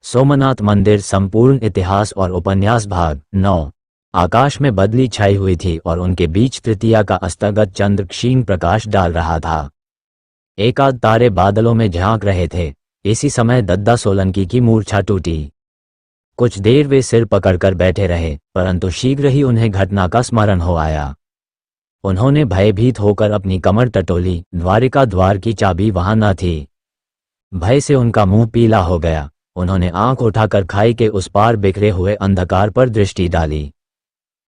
सोमनाथ मंदिर संपूर्ण इतिहास और उपन्यास भाग 9। आकाश में बदली छाई हुई थी और उनके बीच तृतीया का अस्तगत चंद्र क्षीण प्रकाश डाल रहा था। एकाध तारे बादलों में झांक रहे थे। इसी समय दद्दा सोलंकी की मूर्छा टूटी। कुछ देर वे सिर पकड़कर बैठे रहे, परंतु शीघ्र ही उन्हें घटना का स्मरण हो आया। उन्होंने भयभीत होकर अपनी कमर टटोली। द्वारिका द्वार की चाबी वहां न थी। भय से उनका मुंह पीला हो गया। उन्होंने आंख उठाकर खाई के उस पार बिखरे हुए अंधकार पर दृष्टि डाली।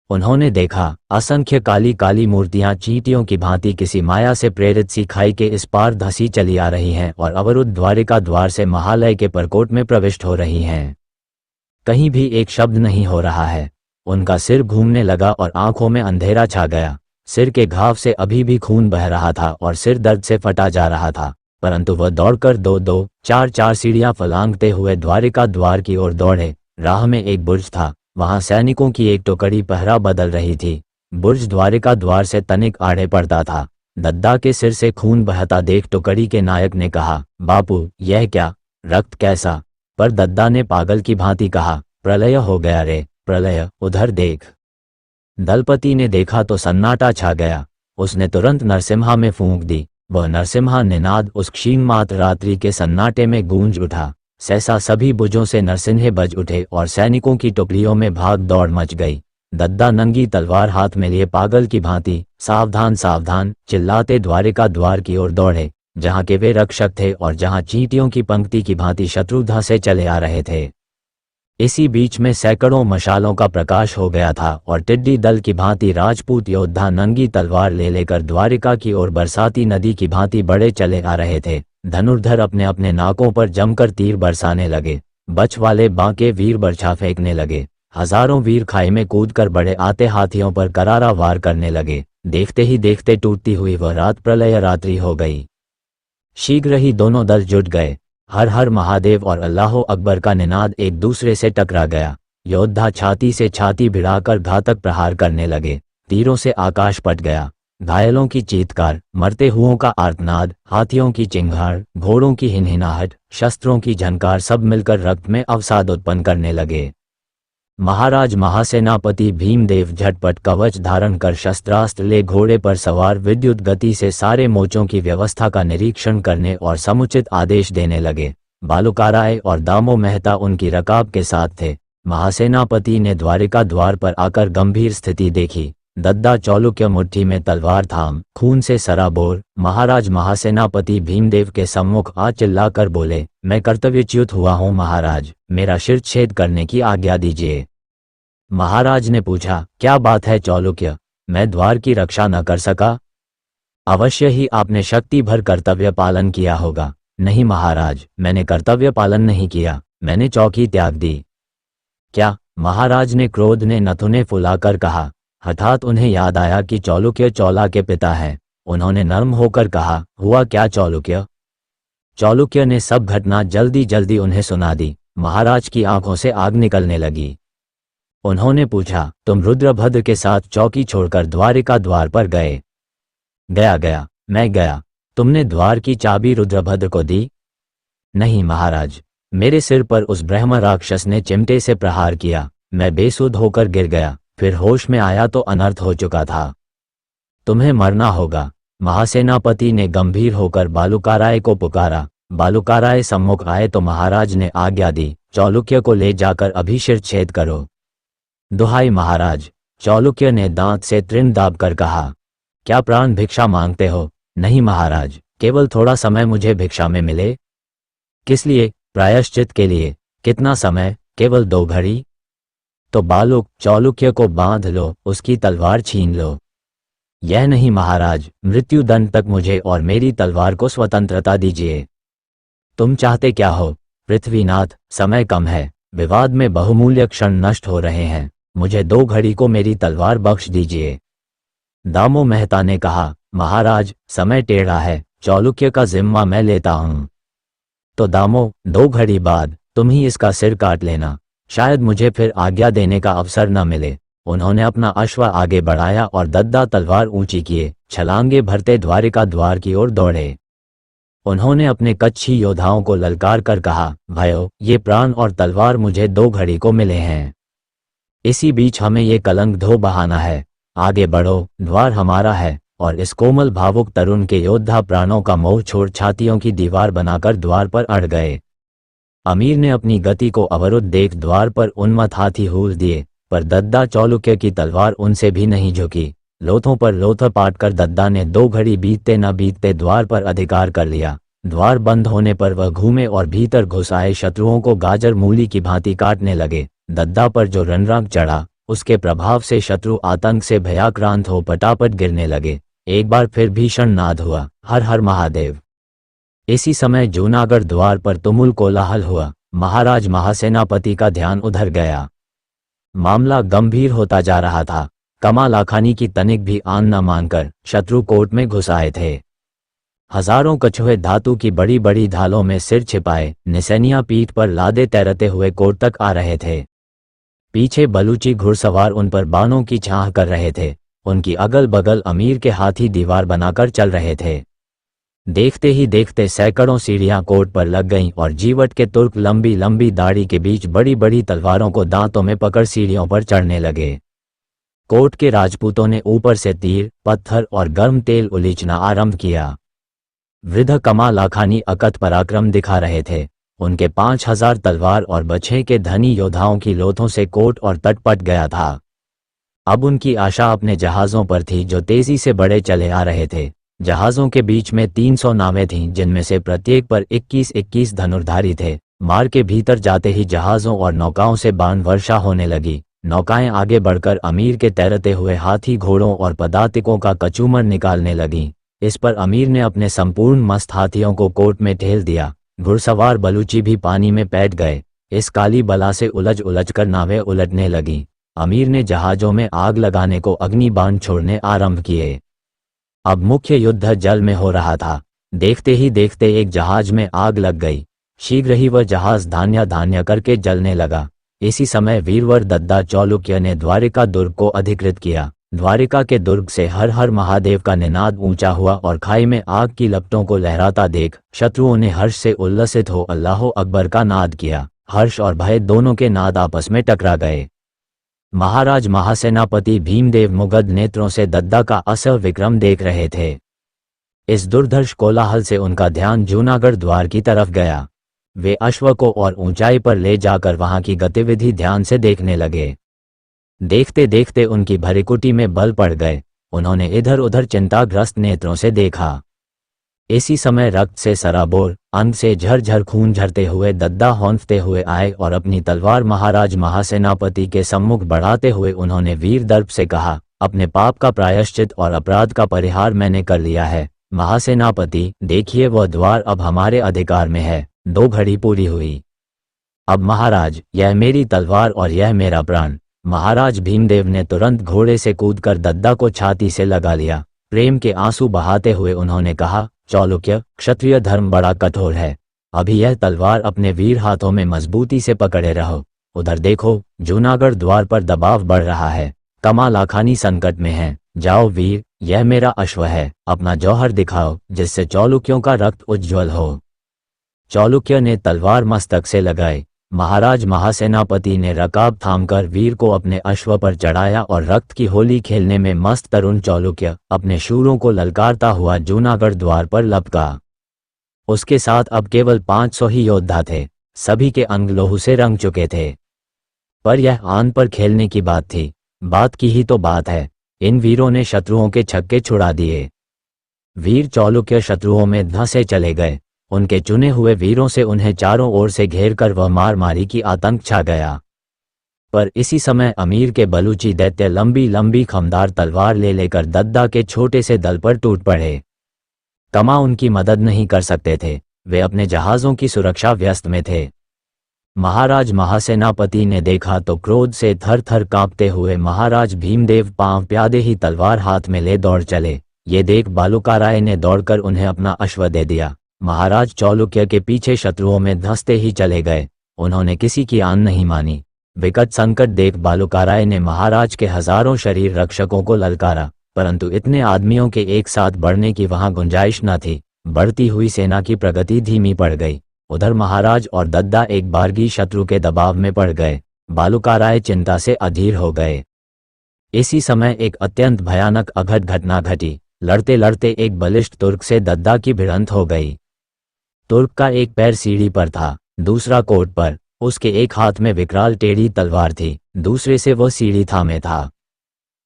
उन्होंने देखा असंख्य काली काली मूर्तियां चींटियों की भांति किसी माया से प्रेरित सी खाई के इस पार धसी चली आ रही हैं और अवरुद्ध द्वारिका द्वार से महालय के परकोट में प्रविष्ट हो रही हैं। कहीं भी एक शब्द नहीं हो रहा है। उनका सिर घूमने लगा और आंखों में अंधेरा छा गया। सिर के घाव से अभी भी खून बह रहा था और सिर दर्द से फटा जा रहा था, परंतु वह दौड़कर दो चार सीढ़ियां फलांगते हुए द्वारिका द्वार की ओर दौड़े। राह में एक बुर्ज था, वहां सैनिकों की एक टुकड़ी पहरा बदल रही थी। बुर्ज द्वारिका द्वार से तनिक आड़े पड़ता था। दद्दा के सिर से खून बहता देख टुकड़ी के नायक ने कहा, बापू यह क्या, रक्त कैसा? पर दद्दा ने पागल की भांति कहा, प्रलय हो गया रे, प्रलय, उधर देख। दलपति ने देखा तो सन्नाटा छा गया। उसने तुरंत नरसिम्हा में फूंक दी। वह नरसिम्हा निनाद उस क्षीण मात्र रात्रि के सन्नाटे में गूंज उठा। सहसा सभी बुजों से नरसिंहे बज उठे और सैनिकों की टुकड़ियों में भाग दौड़ मच गई। दद्दा नंगी तलवार हाथ में लिए पागल की भांति सावधान सावधान चिल्लाते द्वारिका द्वार की ओर दौड़े, जहां के वे रक्षक थे और जहां चींटियों की पंक्ति की भांति शत्रु धंसे चले आ रहे थे। इसी बीच में सैकड़ों मशालों का प्रकाश हो गया था और टिड्डी दल की भांति राजपूत योद्धा नंगी तलवार ले लेकर द्वारिका की ओर बरसाती नदी की भांति बड़े चले आ रहे थे। धनुर्धर अपने अपने नाकों पर जमकर तीर बरसाने लगे। बछ वाले बांके वीर बर्छा फेंकने लगे। हजारों वीर खाई में कूदकर बड़े आते हाथियों पर करारा वार करने लगे। देखते ही देखते टूटती हुई वह रात प्रलय रात्रि हो गई। शीघ्र ही दोनों दल जुट गए। हर हर महादेव और अल्लाहो अकबर का निनाद एक दूसरे से टकरा गया। योद्धा छाती से छाती भिड़ाकर घातक प्रहार करने लगे। तीरों से आकाश पट गया। घायलों की चीत्कार, मरते हुओं का आर्तनाद, हाथियों की चिंगाड़, घोड़ों की हिनहिनाहट, शस्त्रों की झनकार सब मिलकर रक्त में अवसाद उत्पन्न करने लगे। महाराज महासेनापति भीमदेव झटपट कवच धारण कर शस्त्रास्त्र ले घोड़े पर सवार विद्युत गति से सारे मोर्चों की व्यवस्था का निरीक्षण करने और समुचित आदेश देने लगे। बालुकाराय और दामो मेहता उनकी रकाब के साथ थे। महासेनापति ने द्वारिका द्वार पर आकर गंभीर स्थिति देखी। दद्दा चौलुक्य मुट्ठी में तलवार थाम खून से सराबोर महाराज महासेनापति भीमदेव के सम्मुख आ चिल्लाकर बोले, मैं कर्तव्यच्युत हुआ हूं महाराज, मेरा शिर छेद करने की आज्ञा दीजिए। महाराज ने पूछा, क्या बात है चौलुक्य, मैं द्वार की रक्षा न कर सका? अवश्य ही आपने शक्ति भर कर्तव्य पालन किया होगा। नहीं महाराज, मैंने कर्तव्य पालन नहीं किया, मैंने चौकी त्याग दी। क्या? महाराज ने क्रोध ने नथुने फुलाकर कहा। हठात उन्हें याद आया कि चौलुक्य चौला के पिता हैं। उन्होंने नर्म होकर कहा, हुआ क्या चौलुक्य? चौलुक्य ने सब घटना जल्दी जल्दी उन्हें सुना दी। महाराज की आंखों से आग निकलने लगी। उन्होंने पूछा, तुम रुद्रभद्र के साथ चौकी छोड़कर द्वारिका द्वार पर गए? गया, मैं गया। तुमने द्वार की चाबी रुद्रभद्र को दी? नहीं महाराज, मेरे सिर पर उस ब्रह्म राक्षस ने चिमटे से प्रहार किया। मैं बेसुध होकर गिर गया। फिर होश में आया तो अनर्थ हो चुका था। तुम्हें मरना होगा। महासेनापति ने गंभीर होकर बालुकाराय को पुकारा। बालुकाराय सम्मुख आए तो महाराज ने आज्ञा दी, चौलुक्य को ले जाकर अभी शिर छेद करो। दुहाई महाराज, चौलुक्य ने दांत से तृण दाबकर कहा। क्या प्राण भिक्षा मांगते हो? नहीं महाराज, केवल थोड़ा समय मुझे भिक्षा में मिले। किस लिए? प्रायश्चित के लिए। कितना समय? केवल 2 घड़ी। तो बालक चौलुक्य को बांध लो, उसकी तलवार छीन लो। यह नहीं महाराज, मृत्यु दंड तक मुझे और मेरी तलवार को स्वतंत्रता दीजिए। तुम चाहते क्या हो? पृथ्वीनाथ, समय कम है, विवाद में बहुमूल्य क्षण नष्ट हो रहे हैं। मुझे 2 घड़ी को मेरी तलवार बख्श दीजिए। दामो मेहता ने कहा, महाराज समय टेढ़ा है, चौलुक्य का जिम्मा मैं लेता हूं। तो दामो, 2 घड़ी बाद तुम ही इसका सिर काट लेना, शायद मुझे फिर आज्ञा देने का अवसर न मिले। उन्होंने अपना अश्व आगे बढ़ाया और दद्दा तलवार ऊंची किए छलांगे भरते द्वारिका द्वार की ओर दौड़े। उन्होंने अपने कच्छी योद्धाओं को ललकार कर कहा, भाइयों, ये प्राण और तलवार मुझे 2 घड़ी को मिले हैं। इसी बीच हमें ये कलंक धो बहाना है। आगे बढ़ो, द्वार हमारा है। और इस कोमल भावुक तरुण के योद्धा प्राणों का मोह छोड़ छातियों की दीवार बनाकर द्वार पर अड़ गए। अमीर ने अपनी गति को अवरुद्ध देख द्वार पर उन्मत्त हाथी हूल दिए, पर दद्दा चालुक्य की तलवार उनसे भी नहीं झुकी। लोथों पर लोथ पाट कर दद्दा ने 2 घड़ी बीतते न बीतते द्वार पर अधिकार कर लिया। द्वार बंद होने पर वह घूमे और भीतर घुस आए शत्रुओं को गाजर मूली की भांति काटने लगे। दद्दा पर जो रणराग चढ़ा, उसके प्रभाव से शत्रु आतंक से भयाक्रांत हो पटापट गिरने लगे। एक बार फिर भीषण नाद हुआ, हर हर महादेव। इसी समय जूनागढ़ द्वार पर तुमुल कोलाहल हुआ। महाराज महासेनापति का ध्यान उधर गया। मामला गंभीर होता जा रहा था। कमा लाखानी की तनिक भी आन न मानकर शत्रु कोट में घुस आए थे। हजारों कछुए धातु की बड़ी बड़ी ढालों में सिर छिपाए निसैनिया पीठ पर लादे तैरते हुए कोट तक आ रहे थे। पीछे बलूची घुड़सवार उन पर बाणों की छाह कर रहे थे। उनकी अगल बगल अमीर के हाथी दीवार बनाकर चल रहे थे। देखते ही देखते सैकड़ों सीढ़ियां कोट पर लग गईं और जीवट के तुर्क लंबी लंबी दाढ़ी के बीच बड़ी बड़ी तलवारों को दांतों में पकड़ सीढ़ियों पर चढ़ने लगे। कोट के राजपूतों ने ऊपर से तीर, पत्थर और गर्म तेल उलीचना आरंभ किया। वृद्ध कमा लाखानी अकथ पराक्रम दिखा रहे थे। उनके 5000 तलवार और बछे के धनी योद्धाओं की लोथों से कोट और तट पट गया था। अब उनकी आशा अपने जहाज़ों पर थी जो तेजी से बढ़े चले आ रहे थे। जहाज़ों के बीच में 300 नावें थीं, जिनमें से प्रत्येक पर 21-21 धनुर्धारी थे। मार के भीतर जाते ही जहाज़ों और नौकाओं से बाण वर्षा होने लगी। नौकाएं आगे बढ़कर अमीर के तैरते हुए हाथी, घोड़ों और पदातिकों का कचूमर निकालने लगीं। इस पर अमीर ने अपने संपूर्ण मस्त हाथियों को कोट में ढेल दिया। घुड़सवार बलूची भी पानी में पैठ गए। इस काली बला से उलझ उलझ कर नावें उलटने लगीं। अमीर ने जहाजों में आग लगाने को अग्नि बाण छोड़ने आरंभ किए। अब मुख्य युद्ध जल में हो रहा था। देखते ही देखते एक जहाज में आग लग गई। शीघ्र ही वह जहाज धान्य धान्य करके जलने लगा। इसी समय वीरवर दद्दा चालुक्य ने द्वारिका दुर्ग को अधिकृत किया। द्वारिका के दुर्ग से हर हर महादेव का निनाद ऊंचा हुआ और खाई में आग की लपटों को लहराता देख शत्रुओं ने हर्ष से उल्लसित हो अल्लाहो अकबर का नाद किया। हर्ष और भय दोनों के नाद आपस में टकरा गए। महाराज महासेनापति भीमदेव मुगध नेत्रों से दद्दा का असह विक्रम देख रहे थे। इस दुर्धर्ष कोलाहल से उनका ध्यान जूनागढ़ द्वार की तरफ गया। वे अश्व को और ऊंचाई पर ले जाकर वहां की गतिविधि ध्यान से देखने लगे। देखते देखते उनकी भरिकुटी में बल पड़ गए। उन्होंने इधर उधर चिंताग्रस्त नेत्रों से देखा। इसी समय रक्त से सराबोर, अंग से झरझर खून झरते हुए दद्दा हौंफते हुए आए और अपनी तलवार महाराज महासेनापति के सम्मुख बढ़ाते हुए उन्होंने वीर दर्प से कहा, अपने पाप का प्रायश्चित और अपराध का परिहार मैंने कर लिया है। महासेनापति, देखिए वह द्वार अब हमारे अधिकार में है। 2 घड़ी पूरी हुई। अब महाराज, यह मेरी तलवार और यह मेरा प्राण। महाराज भीमदेव ने तुरंत घोड़े से कूदकर दद्दा को छाती से लगा लिया। प्रेम के आंसू बहाते हुए उन्होंने कहा, चालुक्य, क्षत्रिय धर्म बड़ा कठोर है। अभी यह तलवार अपने वीर हाथों में मजबूती से पकड़े रहो। उधर देखो, जूनागढ़ द्वार पर दबाव बढ़ रहा है। कमा लाखानी संकट में है। जाओ वीर, यह मेरा अश्व है। अपना जौहर दिखाओ जिससे चालुक्यों का रक्त उज्ज्वल हो। चालुक्य ने तलवार मस्तक से लगाई। महाराज महासेनापति ने रकाब थामकर वीर को अपने अश्व पर चढ़ाया और रक्त की होली खेलने में मस्त तरुण चालुक्य अपने शूरों को ललकारता हुआ जूनागढ़ द्वार पर लपका। उसके साथ अब केवल 500 ही योद्धा थे। सभी के अंग लोहू से रंग चुके थे। पर यह आन पर खेलने की बात थी। बात की ही तो बात है। इन वीरों ने शत्रुओं के छक्के छुड़ा दिए। वीर चालुक्य शत्रुओं में धंसे चले गए। उनके चुने हुए वीरों से उन्हें चारों ओर से घेर कर वह मार मारी की आतंक छा गया। पर इसी समय अमीर के बलूची दैत्य लंबी लंबी खमदार तलवार ले लेकर दद्दा के छोटे से दल पर टूट पड़े। कमा उनकी मदद नहीं कर सकते थे। वे अपने जहाज़ों की सुरक्षा व्यस्त में थे। महाराज महासेनापति ने देखा तो क्रोध से थर थर कांपते हुए महाराज भीमदेव पांव प्यादे ही तलवार हाथ में ले दौड़ चले। ये देख बालुकाराय ने दौड़कर उन्हें अपना अश्व दे दिया। महाराज चालुक्य के पीछे शत्रुओं में धंसते ही चले गए। उन्होंने किसी की आन नहीं मानी। विकट संकट देख बालुकाराय ने महाराज के हजारों शरीर रक्षकों को ललकारा, परंतु इतने आदमियों के एक साथ बढ़ने की वहां गुंजाइश न थी। बढ़ती हुई सेना की प्रगति धीमी पड़ गई। उधर महाराज और दद्दा एक बारगी शत्रु के दबाव में पड़ गए। बालूकाराय चिंता से अधीर हो गए। इसी समय एक अत्यंत भयानक अघट घटना घटी। लड़ते लड़ते एक बलिष्ठ तुर्क से दद्दा की भिड़ंत हो गई। तुर्क का एक पैर सीढ़ी पर था, दूसरा कोट पर। उसके एक हाथ में विकराल टेढ़ी तलवार थी, दूसरे से वह सीढ़ी थामे था।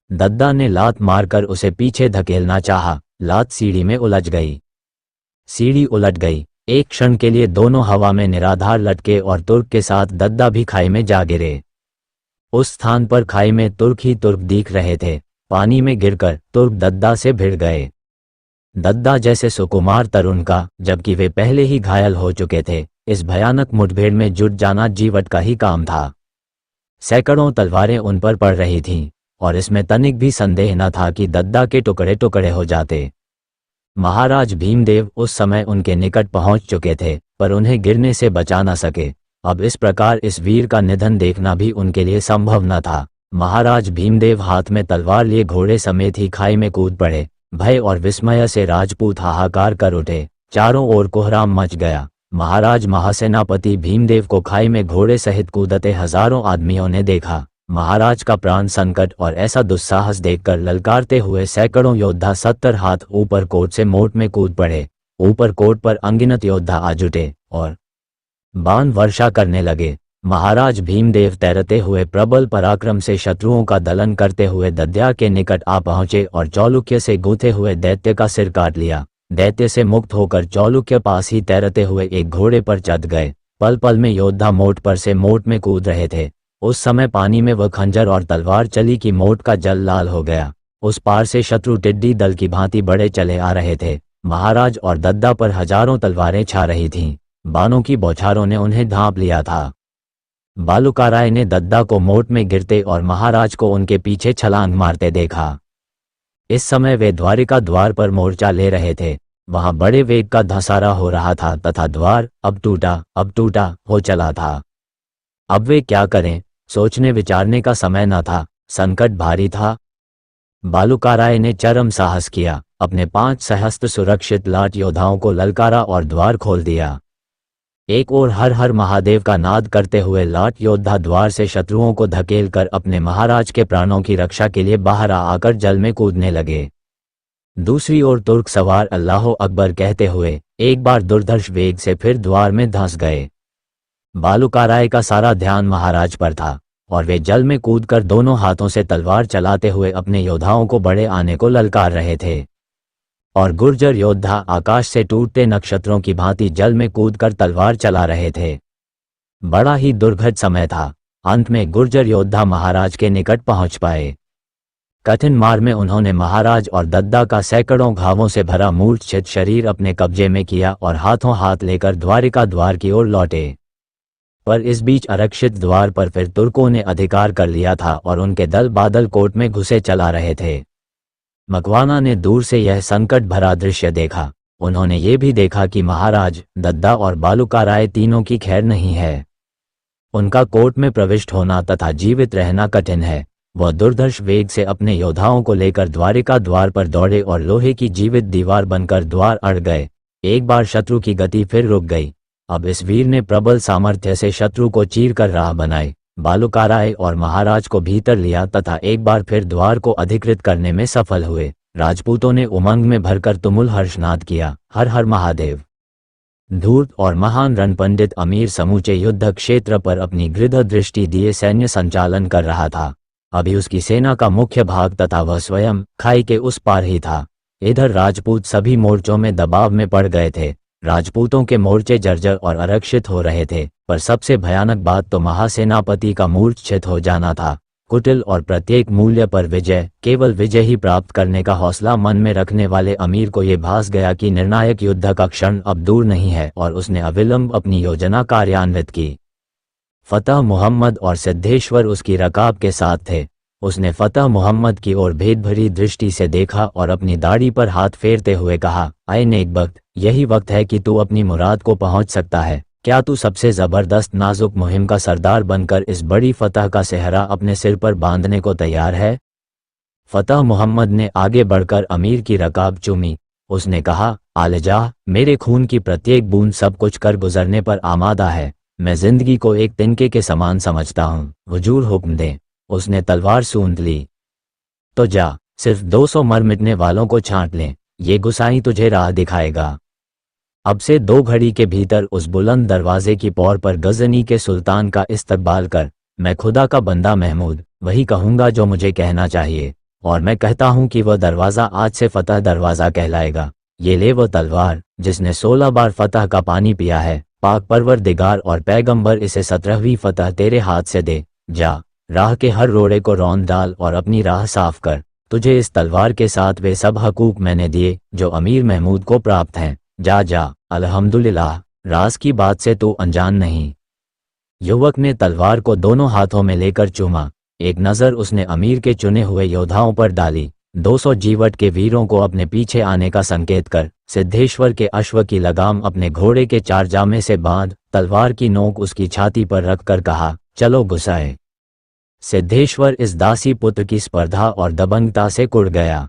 दद्दा ने लात मारकर उसे पीछे धकेलना चाहा। लात सीढ़ी में उलझ गई। सीढ़ी उलट गई। एक क्षण के लिए दोनों हवा में निराधार लटके और तुर्क के साथ दद्दा भी खाई में जा गिरे। उस स्थान पर खाई में तुर्क ही तुर्क दिख रहे थे। पानी में गिरकर तुर्क दद्दा से भिड़ गए। दद्दा जैसे सुकुमार तरुण का, जबकि वे पहले ही घायल हो चुके थे, इस भयानक मुठभेड़ में जुट जाना जीवट का ही काम था। सैकड़ों तलवारें उन पर पड़ रही थीं, और इसमें तनिक भी संदेह न था कि दद्दा के टुकड़े टुकड़े हो जाते। महाराज भीमदेव उस समय उनके निकट पहुंच चुके थे, पर उन्हें गिरने से बचा न सके। अब इस प्रकार इस वीर का निधन देखना भी उनके लिए संभव न था। महाराज भीमदेव हाथ में तलवार लिए घोड़े समेत ही खाई में कूद पड़े। भय और विस्मय से राजपूत हाहाकार कर उठे। चारों ओर कोहराम मच गया। महाराज महासेनापति भीमदेव को खाई में घोड़े सहित कूदते हजारों आदमियों ने देखा। महाराज का प्राण संकट और ऐसा दुस्साहस देखकर ललकारते हुए सैकड़ों योद्धा 70 हाथ ऊपर कोट से मोट में कूद पड़े। ऊपर कोट पर अनगिनत योद्धा आ जुटे और बाण वर्षा करने लगे। महाराज भीमदेव तैरते हुए प्रबल पराक्रम से शत्रुओं का दलन करते हुए दद्दा के निकट आ पहुंचे और चौलुक्य से गूंथे हुए दैत्य का सिर काट लिया। दैत्य से मुक्त होकर चौलुक्य पास ही तैरते हुए एक घोड़े पर चढ़ गए। पल पल में योद्धा मोट पर से मोट में कूद रहे थे। उस समय पानी में वह खंजर और तलवार चली कि मोट का जल लाल हो गया। उस पार से शत्रु टिड्डी दल की भांति बड़े चले आ रहे थे। महाराज और दद्दा पर हजारों तलवारें छा रही थीं। बाणों की बौछारों ने उन्हें ढांप लिया था। बालूकाराय ने दद्दा को मोट में गिरते और महाराज को उनके पीछे छलांग मारते देखा। इस समय वे द्वारिका द्वार पर मोर्चा ले रहे थे। वहां बड़े वेग का धसारा हो रहा था तथा द्वार अब टूटा हो चला था। अब वे क्या करें, सोचने विचारने का समय न था। संकट भारी था। बालूकाराय ने चरम साहस किया। अपने 5 सहस्त्र सुरक्षित लाट योद्धाओं को ललकारा और द्वार खोल दिया। एक ओर हर हर महादेव का नाद करते हुए लाट योद्धा द्वार से शत्रुओं को धकेल कर अपने महाराज के प्राणों की रक्षा के लिए बाहर आकर जल में कूदने लगे। दूसरी ओर तुर्क सवार अल्लाह अकबर कहते हुए एक बार दुर्धर्ष वेग से फिर द्वार में धंस गए। बालूकाराय का सारा ध्यान महाराज पर था और वे जल में कूदकर दोनों हाथों से तलवार चलाते हुए अपने योद्धाओं को बड़े आने को ललकार रहे थे। और गुर्जर योद्धा आकाश से टूटते नक्षत्रों की भांति जल में कूदकर तलवार चला रहे थे। बड़ा ही दुर्घट समय था। अंत में गुर्जर योद्धा महाराज के निकट पहुंच पाए। कठिन मार में उन्होंने महाराज और दद्दा का सैकड़ों घावों से भरा मूर्छित शरीर अपने कब्जे में किया और हाथों हाथ लेकर द्वारिका द्वार की ओर लौटे। पर इस बीच आरक्षित द्वार पर फिर तुर्कों ने अधिकार कर लिया था और उनके दल बादल कोट में घुसे चला रहे थे। मकवाना ने दूर से यह संकट भरा दृश्य देखा। उन्होंने ये भी देखा कि महाराज, दद्दा और बालूकाराय तीनों की खैर नहीं है। उनका कोट में प्रविष्ट होना तथा जीवित रहना कठिन है। वह दुर्धर्ष वेग से अपने योद्धाओं को लेकर द्वारिका द्वार पर दौड़े और लोहे की जीवित दीवार बनकर द्वार अड़ गए। एक बार शत्रु की गति फिर रुक गई। अब इस वीर ने प्रबल सामर्थ्य से शत्रु को चीरकर राह बनाई। बालूकाराय और महाराज को भीतर लिया तथा एक बार फिर द्वार को अधिकृत करने में सफल हुए। राजपूतों ने उमंग में भरकर तुमुल हर्षनाद किया, हर हर महादेव। धूर्त और महान रणपंडित अमीर समूचे युद्ध क्षेत्र पर अपनी गृध्र दृष्टि दिए सैन्य संचालन कर रहा था। अभी उसकी सेना का मुख्य भाग तथा वह स्वयं खाई के उस पार ही था। इधर राजपूत सभी मोर्चों में दबाव में पड़ गए थे। राजपूतों के मोर्चे जर्जर और आरक्षित हो रहे थे, पर सबसे भयानक बात तो महासेनापति का मूर्छित हो जाना था। कुटिल और प्रत्येक मूल्य पर विजय, केवल विजय ही प्राप्त करने का हौसला मन में रखने वाले अमीर को ये भास गया कि निर्णायक युद्ध का क्षण अब दूर नहीं है और उसने अविलंब अपनी योजना कार्यान्वित की। फतह मोहम्मद और सिद्धेश्वर उसकी रकाब के साथ थे। उसने फतह मोहम्मद की ओर भेदभरी दृष्टि से देखा और अपनी दाढ़ी पर हाथ फेरते हुए कहा, आए नेकबख्त, यही वक्त है कि तू अपनी मुराद को पहुंच सकता है। क्या तू सबसे जबरदस्त नाजुक मुहिम का सरदार बनकर इस बड़ी फतह का सेहरा अपने सिर पर बांधने को तैयार है? फतह मोहम्मद ने आगे बढ़कर अमीर की रकाब चूमी। उसने कहा, आलजा, मेरे खून की प्रत्येक बूंद सब कुछ कर गुजरने पर आमादा है। मैं जिंदगी को एक तिनके के समान समझता हूँ। हुजूर हुक्म दें। उसने तलवार सूंध ली। तो जा, सिर्फ 200 मर मिटने वालों को छांट लें, ये गुसाई तुझे राह दिखाएगा। अब से 2 घड़ी के भीतर उस बुलंद दरवाजे की पौर पर गजनी के सुल्तान का इस्तकबाल कर। मैं खुदा का बंदा महमूद वही कहूँगा जो मुझे कहना चाहिए, और मैं कहता हूँ कि वह दरवाज़ा आज से फतह दरवाज़ा कहलाएगा। ये ले वो तलवार जिसने 16 बार फतह का पानी पिया है। पाक परवरदिगार और पैगंबर इसे 17वीं फतह तेरे हाथ से दे। जा, राह के हर रोड़े को रौंद डाल और अपनी राह साफ कर। तुझे इस तलवार के साथ वे सब हकूक मैंने दिए जो अमीर महमूद को प्राप्त हैं। जा जा, अल्हम्दुलिल्लाह, राज की बात से तू अनजान नहीं। युवक ने तलवार को दोनों हाथों में लेकर चूमा। एक नज़र उसने अमीर के चुने हुए योद्धाओं पर डाली। 200 जीवट के वीरों को अपने पीछे आने का संकेत कर सिद्धेश्वर के अश्व की लगाम अपने घोड़े के 4 जामे से बांध तलवार की नोक उसकी छाती पर रखकर कहा, चलो गुस्साए। सिद्धेश्वर इस दासी पुत्र की स्पर्धा और दबंगता से कुड़ गया।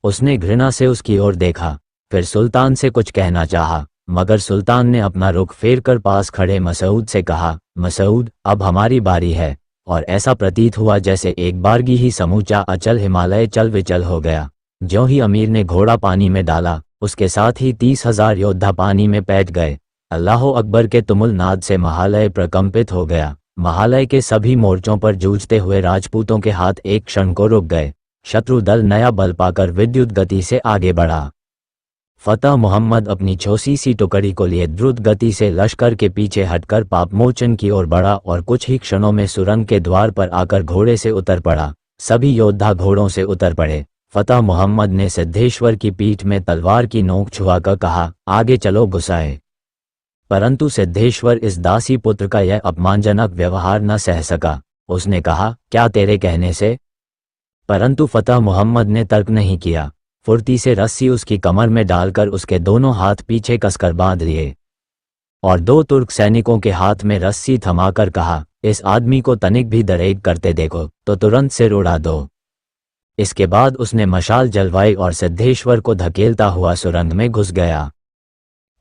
उसने घृणा से उसकी ओर देखा, फिर सुल्तान से कुछ कहना चाहा, मगर सुल्तान ने अपना रुख फेर कर पास खड़े मसूद से कहा, मसूद, अब हमारी बारी है। और ऐसा प्रतीत हुआ जैसे एक बारगी ही समूचा अचल हिमालय चल विचल हो गया। ज्यों ही अमीर ने घोड़ा पानी में डाला, उसके साथ ही 30,000 योद्धा पानी में पैठ गए। अल्लाह अकबर के तुमुल नाद से महालय प्रकंपित हो गया। महालय के सभी मोर्चों पर जूझते हुए राजपूतों के हाथ एक क्षण को रुक गए। शत्रु दल नया बल पाकर विद्युत गति से आगे बढ़ा। फतह मोहम्मद अपनी छोटी सी टुकड़ी को लिए द्रुत गति से लश्कर के पीछे हटकर पापमोचन की ओर बढ़ा और कुछ ही क्षणों में सुरंग के द्वार पर आकर घोड़े से उतर पड़ा। सभी योद्धा घोड़ों से उतर पड़े। फतह मोहम्मद ने सिद्धेश्वर की पीठ में तलवार की नोक छुआकर कहा, आगे चलो गुस्साए। परंतु सिद्धेश्वर इस दासी पुत्र का यह अपमानजनक व्यवहार न सह सका। उसने कहा, क्या तेरे कहने से? परंतु फतह मोहम्मद ने तर्क नहीं किया। फुर्ती से रस्सी उसकी कमर में डालकर उसके दोनों हाथ पीछे कसकर बांध लिए और 2 तुर्क सैनिकों के हाथ में रस्सी थमाकर कहा, इस आदमी को तनिक भी दरेग करते देखो तो तुरंत सिर उड़ा दो। इसके बाद उसने मशाल जलवाई और सिद्धेश्वर को धकेलता हुआ सुरंग में घुस गया।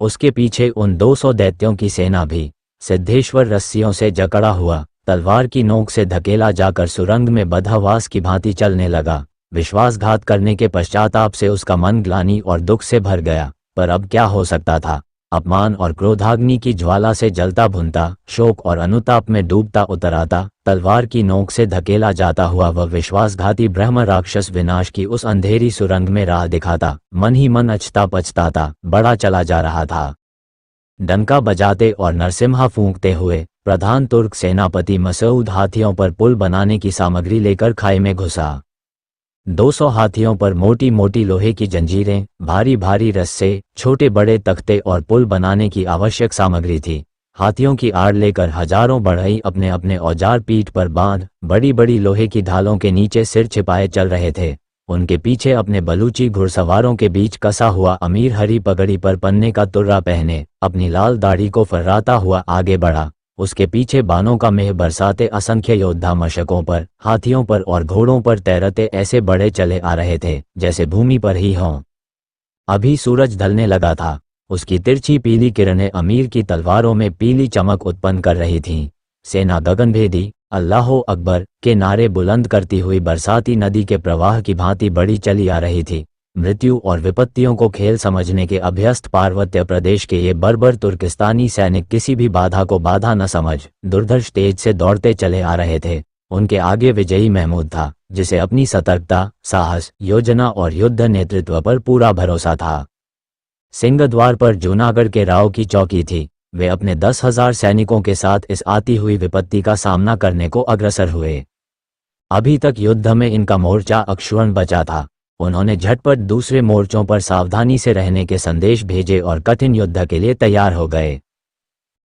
उसके पीछे उन 200 दैत्यों की सेना भी। सिद्धेश्वर रस्सियों से जकड़ा हुआ तलवार की नोक से धकेला जाकर सुरंग में बदहवास की भांति चलने लगा। विश्वासघात करने के पश्चाताप से उसका मन ग्लानि और दुख से भर गया। पर अब क्या हो सकता था? अपमान और क्रोधाग्नि की ज्वाला से जलता भुनता, शोक और अनुताप में डूबता उतर आता, तलवार की नोक से धकेला जाता हुआ वह विश्वासघाती ब्रह्म राक्षस विनाश की उस अंधेरी सुरंग में राह दिखाता, मन ही मन अचता पछताता बड़ा चला जा रहा था। डंका बजाते और नरसिम्हा फूंकते हुए प्रधान तुर्क सेनापति मसूद हाथियों पर पुल बनाने की सामग्री लेकर खाई में घुसा। 200 हाथियों पर मोटी मोटी लोहे की जंजीरें, भारी भारी रस्से, छोटे बड़े तख्ते और पुल बनाने की आवश्यक सामग्री थी। हाथियों की आड़ लेकर हजारों बढ़ई अपने अपने औजार पीठ पर बांध बड़ी बड़ी लोहे की ढालों के नीचे सिर छिपाए चल रहे थे। उनके पीछे अपने बलूची घुड़सवारों के बीच कसा हुआ अमीर हरी पगड़ी पर पन्ने का तुर्रा पहने अपनी लाल दाढ़ी को फर्राता हुआ आगे बढ़ा। उसके पीछे बानों का मेह बरसाते असंख्य योद्धा मशकों पर, हाथियों पर और घोड़ों पर तैरते ऐसे बड़े चले आ रहे थे जैसे भूमि पर ही हों। अभी सूरज ढलने लगा था। उसकी तिरछी पीली किरणें अमीर की तलवारों में पीली चमक उत्पन्न कर रही थीं। सेना गगनभेदी अल्लाहो अकबर के नारे बुलंद करती हुई बरसाती नदी के प्रवाह की भांति बड़ी चली आ रही थी। मृत्यु और विपत्तियों को खेल समझने के अभ्यस्त पार्वत्य प्रदेश के ये बर्बर तुर्किस्तानी सैनिक किसी भी बाधा को बाधा न समझ दुर्धर्ष तेज से दौड़ते चले आ रहे थे। उनके आगे विजयी महमूद था, जिसे अपनी सतर्कता, साहस, योजना और युद्ध नेतृत्व पर पूरा भरोसा था। सिंहद्वार पर जूनागढ़ के राव की चौकी थी। वे अपने 10,000 सैनिकों के साथ इस आती हुई विपत्ति का सामना करने को अग्रसर हुए। अभी तक युद्ध में इनका मोर्चा अक्षुण्ण बचा था। उन्होंने झटपट दूसरे मोर्चों पर सावधानी से रहने के संदेश भेजे और कठिन युद्ध के लिए तैयार हो गए।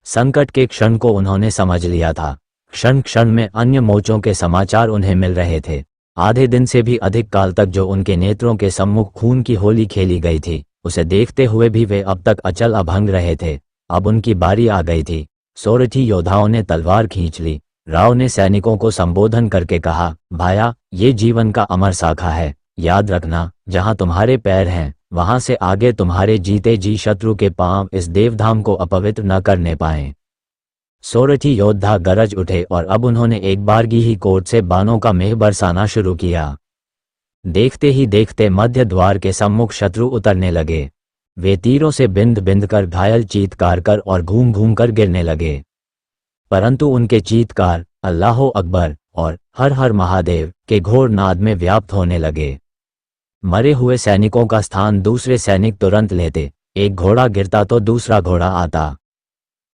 संकट के क्षण को उन्होंने समझ लिया था। क्षण क्षण में अन्य मोर्चों के समाचार उन्हें मिल रहे थे। आधे दिन से भी अधिक काल तक जो उनके नेत्रों के सम्मुख खून की होली खेली गई थी, उसे देखते हुए भी वे अब तक अचल अभंग रहे थे। अब उनकी बारी आ गई थी। सोरठी योद्धाओं ने तलवार खींच ली। राव ने सैनिकों को संबोधन करके कहा, भाया, ये जीवन का अमर शाखा है। याद रखना, जहां तुम्हारे पैर हैं वहां से आगे तुम्हारे जीते जी शत्रु के पांव इस देवधाम को अपवित्र न करने पाएं। सोरठी योद्धा गरज उठे और अब उन्होंने एक बारगी ही कोट से बाणों का मेह बरसाना शुरू किया। देखते ही देखते मध्य द्वार के सम्मुख शत्रु उतरने लगे। वे तीरों से बिंद बिंद कर घायल चीत्कार कर और घूम घूम कर गिरने लगे, परंतु उनके चीत्कार अल्लाहो अकबर और हर हर महादेव के घोर नाद में व्याप्त होने लगे। मरे हुए सैनिकों का स्थान दूसरे सैनिक तुरंत लेते, एक घोड़ा गिरता तो दूसरा घोड़ा आता।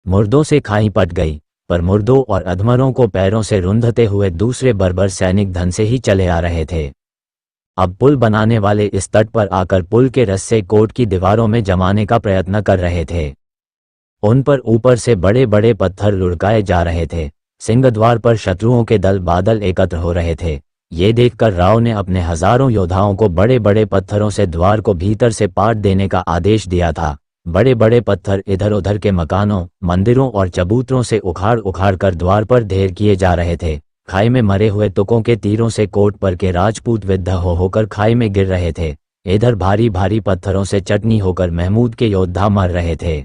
मुर्दों से खाई पट गई, पर मुर्दों और अधमरों को पैरों से रुंधते हुए दूसरे बर्बर सैनिक धन से ही चले आ रहे थे। अब पुल बनाने वाले इस तट पर आकर पुल के रस्से कोट की दीवारों में जमाने का प्रयत्न कर रहे थे। उन पर ऊपर से बड़े बड़े पत्थर लुढ़काए जा रहे थे। सिंहद्वार पर शत्रुओं के दल बादल एकत्र हो रहे थे। ये देखकर राव ने अपने हजारों योद्धाओं को बड़े बड़े पत्थरों से द्वार को भीतर से पाट देने का आदेश दिया था। बड़े बड़े पत्थर इधर उधर के मकानों, मंदिरों और चबूतरों से उखाड़ उखाड़ कर द्वार पर ढेर किए जा रहे थे। खाई में मरे हुए तुकों के तीरों से कोट पर के राजपूत विद्ध होकर खाई में गिर रहे थे। इधर भारी भारी पत्थरों से चटनी होकर महमूद के योद्धा मर रहे थे।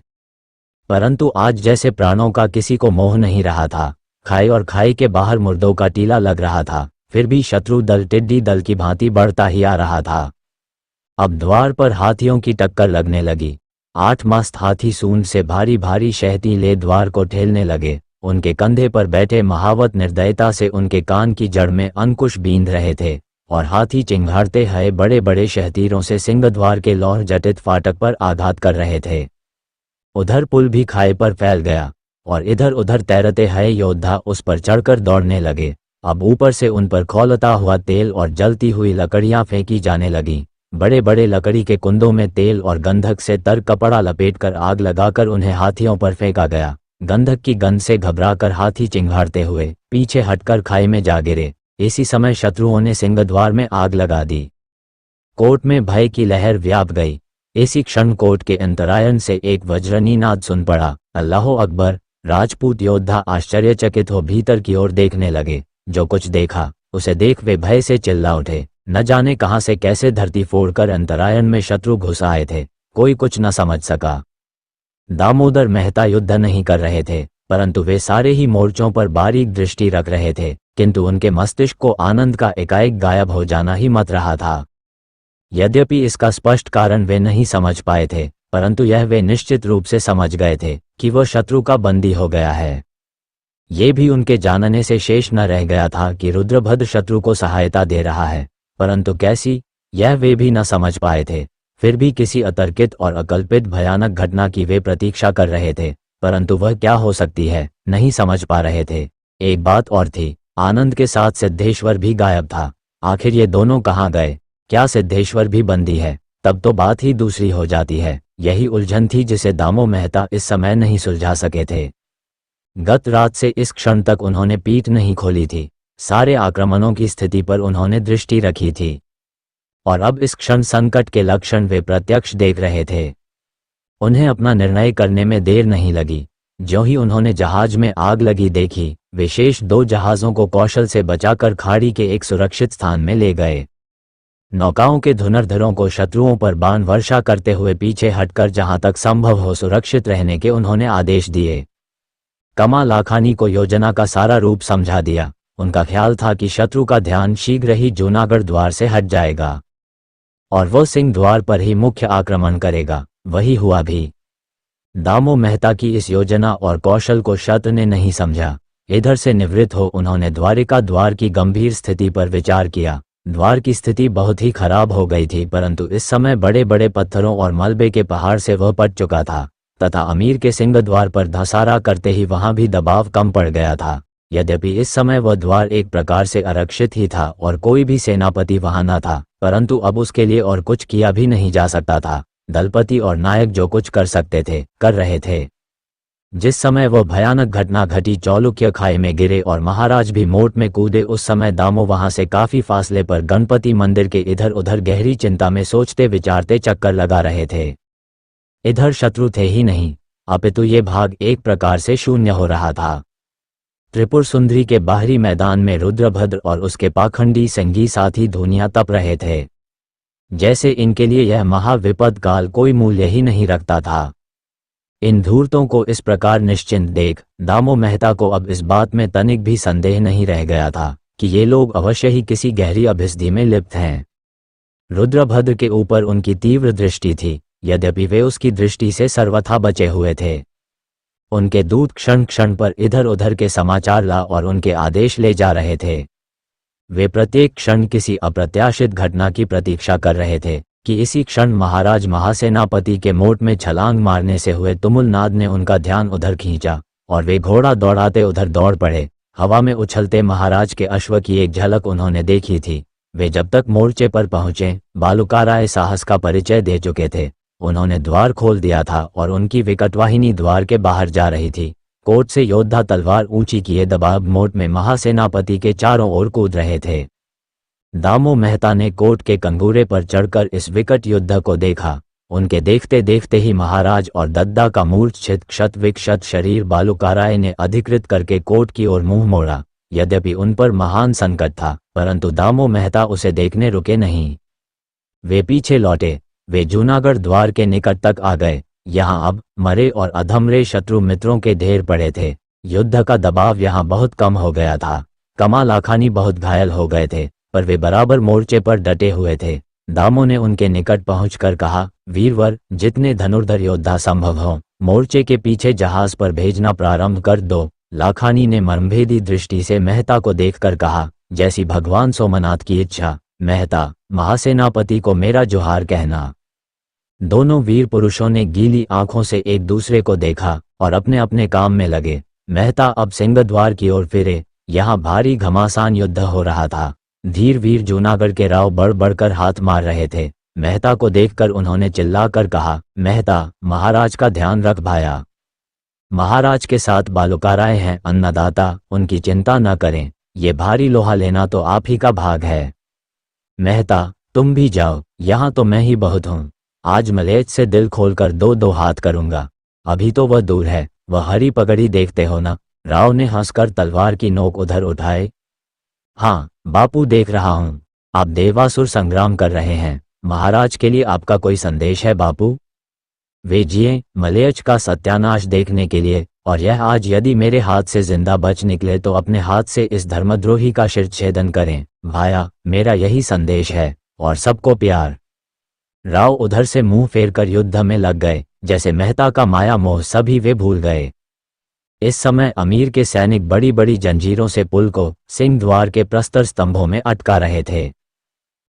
परंतु आज जैसे प्राणों का किसी को मोह नहीं रहा था। खाई और खाई के बाहर मुर्दों का टीला लग रहा था, फिर भी शत्रु दल टिड्डी दल की भांति बढ़ता ही आ रहा था। अब द्वार पर हाथियों की टक्कर लगने लगी। 8 मस्त हाथी सूंड से भारी भारी शहती ले द्वार को ठेलने लगे। उनके कंधे पर बैठे महावत निर्दयता से उनके कान की जड़ में अंकुश बींध रहे थे और हाथी चिंघाड़ते हुए बड़े बड़े शहतीरों से सिंहद्वार के लौह जटित फाटक पर आघात कर रहे थे। उधर पुल भी खाई पर फैल गया और इधर उधर तैरते हुए योद्धा उस पर चढ़कर दौड़ने लगे। अब ऊपर से उन पर खौलता हुआ तेल और जलती हुई लकड़ियां फेंकी जाने लगी। बड़े बड़े लकड़ी के कुंदों में तेल और गंधक से तर कपड़ा लपेटकर आग लगाकर उन्हें हाथियों पर फेंका गया। गंधक की गंध से घबराकर हाथी चिंघाड़ते हुए पीछे हटकर खाई में जा गिरे। इसी समय शत्रुओं ने सिंहद्वार में आग लगा दी। कोट में भय की लहर व्याप गई। इसी क्षण कोट के अंतरायन से एक वज्रनी नाद सुन पड़ा। अल्लाहो अकबर! राजपूत योद्धा आश्चर्यचकित हो भीतर की ओर देखने लगे। जो कुछ देखा उसे देख वे भय से चिल्ला उठे। न जाने कहां से कैसे धरती फोड़कर अंतरायन में शत्रु घुस आए थे, कोई कुछ न समझ सका। दामोदर मेहता युद्ध नहीं कर रहे थे, परंतु वे सारे ही मोर्चों पर बारीक दृष्टि रख रहे थे, किंतु उनके मस्तिष्क को आनंद का एकाएक गायब हो जाना ही मत रहा था। यद्यपि इसका स्पष्ट कारण वे नहीं समझ पाए थे, परंतु यह वे निश्चित रूप से समझ गए थे कि वह शत्रु का बंदी हो गया है। ये भी उनके जानने से शेष न रह गया था कि रुद्रभद्र शत्रु को सहायता दे रहा है, परंतु कैसी, यह वे भी न समझ पाए थे। फिर भी किसी अतर्कित और अकल्पित भयानक घटना की वे प्रतीक्षा कर रहे थे, परंतु वह क्या हो सकती है नहीं समझ पा रहे थे। एक बात और थी, आनंद के साथ सिद्धेश्वर भी गायब था। आखिर ये दोनों कहाँ गए? क्या सिद्धेश्वर भी बंदी है? तब तो बात ही दूसरी हो जाती है। यही उलझन थी जिसे दामो मेहता इस समय नहीं सुलझा सके थे। गत रात से इस क्षण तक उन्होंने पीठ नहीं खोली थी। सारे आक्रमणों की स्थिति पर उन्होंने दृष्टि रखी थी और अब इस क्षण संकट के लक्षण वे प्रत्यक्ष देख रहे थे। उन्हें अपना निर्णय करने में देर नहीं लगी। ज्यों ही उन्होंने जहाज में आग लगी देखी, वे शेष 2 जहाजों को कौशल से बचाकर खाड़ी के एक सुरक्षित स्थान में ले गए। नौकाओं के धुरंधरों को शत्रुओं पर बाण वर्षा करते हुए पीछे हटकर जहां तक संभव हो सुरक्षित रहने के उन्होंने आदेश दिए। कमा लाखानी को योजना का सारा रूप समझा दिया। उनका ख्याल था कि शत्रु का ध्यान शीघ्र ही जूनागढ़ द्वार से हट जाएगा और वो सिंह द्वार पर ही मुख्य आक्रमण करेगा। वही हुआ भी। दामो मेहता की इस योजना और कौशल को शत्रु ने नहीं समझा। इधर से निवृत्त हो उन्होंने द्वारिका द्वार की गंभीर स्थिति पर विचार किया। द्वार की स्थिति बहुत ही खराब हो गई थी, परंतु इस समय बड़े बड़े पत्थरों और मलबे के पहाड़ से वह पट चुका था तथा अमीर के सिंह द्वार पर धसारा करते ही वहां भी दबाव कम पड़ गया था। यद्यपि इस समय वह द्वार एक प्रकार से आरक्षित ही था और कोई भी सेनापति वहां न था, परंतु अब उसके लिए और कुछ किया भी नहीं जा सकता था। दलपति और नायक जो कुछ कर सकते थे कर रहे थे। जिस समय वह भयानक घटना घटी, चौलुक्य खाई में गिरे और महाराज भी मोट में कूदे, उस समय दामो वहां से काफी फासले पर गणपति मंदिर के इधर उधर गहरी चिंता में सोचते विचारते चक्कर लगा रहे थे। इधर शत्रु थे ही नहीं, अपितु ये भाग एक प्रकार से शून्य हो रहा था। त्रिपुर सुंदरी के बाहरी मैदान में रुद्रभद्र और उसके पाखंडी संगी साथी धुनिया तप रहे थे। जैसे इनके लिए यह महाविपद काल कोई मूल्य ही नहीं रखता था। इन धूर्तों को इस प्रकार निश्चिंत देख दामो मेहता को अब इस बात में तनिक भी संदेह नहीं रह गया था कि ये लोग अवश्य ही किसी गहरी अभिसंधि में लिप्त हैं। रुद्रभद्र के ऊपर उनकी तीव्र दृष्टि थी, यद्यपि वे उसकी दृष्टि से सर्वथा बचे हुए थे। उनके दूत क्षण क्षण पर इधर उधर के समाचार ला और उनके आदेश ले जा रहे थे। वे प्रत्येक क्षण किसी अप्रत्याशित घटना की प्रतीक्षा कर रहे थे कि इसी क्षण महाराज महासेनापति के मोट में छलांग मारने से हुए तुमुलनाद ने उनका ध्यान उधर खींचा और वे घोड़ा दौड़ाते उधर दौड़ पड़े। हवा में उछलते महाराज के अश्व की एक झलक उन्होंने देखी थी। वे जब तक मोर्चे पर पहुंचे बालुकाराय साहस का परिचय दे चुके थे। उन्होंने द्वार खोल दिया था और उनकी विकटवाहिनी द्वार के बाहर जा रही थी। कोट से योद्धा तलवार ऊंची किए दबाव मोट में महासेनापति के चारों ओर कूद रहे थे। दामो मेहता ने कोट के कंगूरे पर चढ़कर इस विकट युद्ध को देखा। उनके देखते देखते ही महाराज और दद्दा का मूर्छित क्षत विक्षत शरीर बालुकाराय ने अधिकृत करके कोट की ओर मुंह मोड़ा। यद्यपि उन पर महान संकट था, परंतु दामो मेहता उसे देखने रुके नहीं। वे पीछे लौटे। वे जूनागढ़ द्वार के निकट तक आ गए। यहाँ अब मरे और अधमरे शत्रु मित्रों के ढेर पड़े थे। युद्ध का दबाव यहाँ बहुत कम हो गया था। कमा लाखानी बहुत घायल हो गए थे, पर वे बराबर मोर्चे पर डटे हुए थे। दामो ने उनके निकट पहुंचकर कहा, वीरवर, जितने धनुर्धर योद्धा संभव हो मोर्चे के पीछे जहाज पर भेजना प्रारंभ कर दो। लाखानी ने मर्मभेदी दृष्टि से मेहता को देखकर कहा, जैसी भगवान सोमनाथ की इच्छा। मेहता, महासेनापति को मेरा जोहार कहना। दोनों वीर पुरुषों ने गीली आंखों से एक दूसरे को देखा और अपने अपने काम में लगे। मेहता अब सिंहद्वार की ओर फिरे। यहाँ भारी घमासान युद्ध हो रहा था। धीर वीर जूनागढ़ के राव बढ़ बढ़कर हाथ मार रहे थे। मेहता को देखकर उन्होंने चिल्लाकर कहा, मेहता, महाराज का ध्यान रख भाया। महाराज के साथ बालुकाराय हैं अन्नदाता, उनकी चिंता न करें। ये भारी लोहा लेना तो आप ही का भाग है। मेहता, तुम भी जाओ, यहाँ तो मैं ही बहुत हूँ। आज मलेच से दिल खोलकर दो दो हाथ करूंगा। अभी तो वह दूर है, वह हरी पगड़ी देखते हो ना। राव ने हंसकर तलवार की नोक उधर उठाए। हाँ बापू, देख रहा हूँ। आप देवासुर संग्राम कर रहे हैं। महाराज के लिए आपका कोई संदेश है बापू? वे जिए मलेच का सत्यानाश देखने के लिए, और यह आज यदि मेरे हाथ से जिंदा बच निकले तो अपने हाथ से इस धर्मद्रोही का शिरच्छेदन करें। भाया, मेरा यही संदेश है, और सबको प्यार। राव उधर से मुंह फेरकर युद्ध में लग गए। जैसे मेहता का माया मोह सभी वे भूल गए। इस समय अमीर के सैनिक बड़ी बड़ी जंजीरों से पुल को सिंह द्वार के प्रस्तर स्तंभों में अटका रहे थे।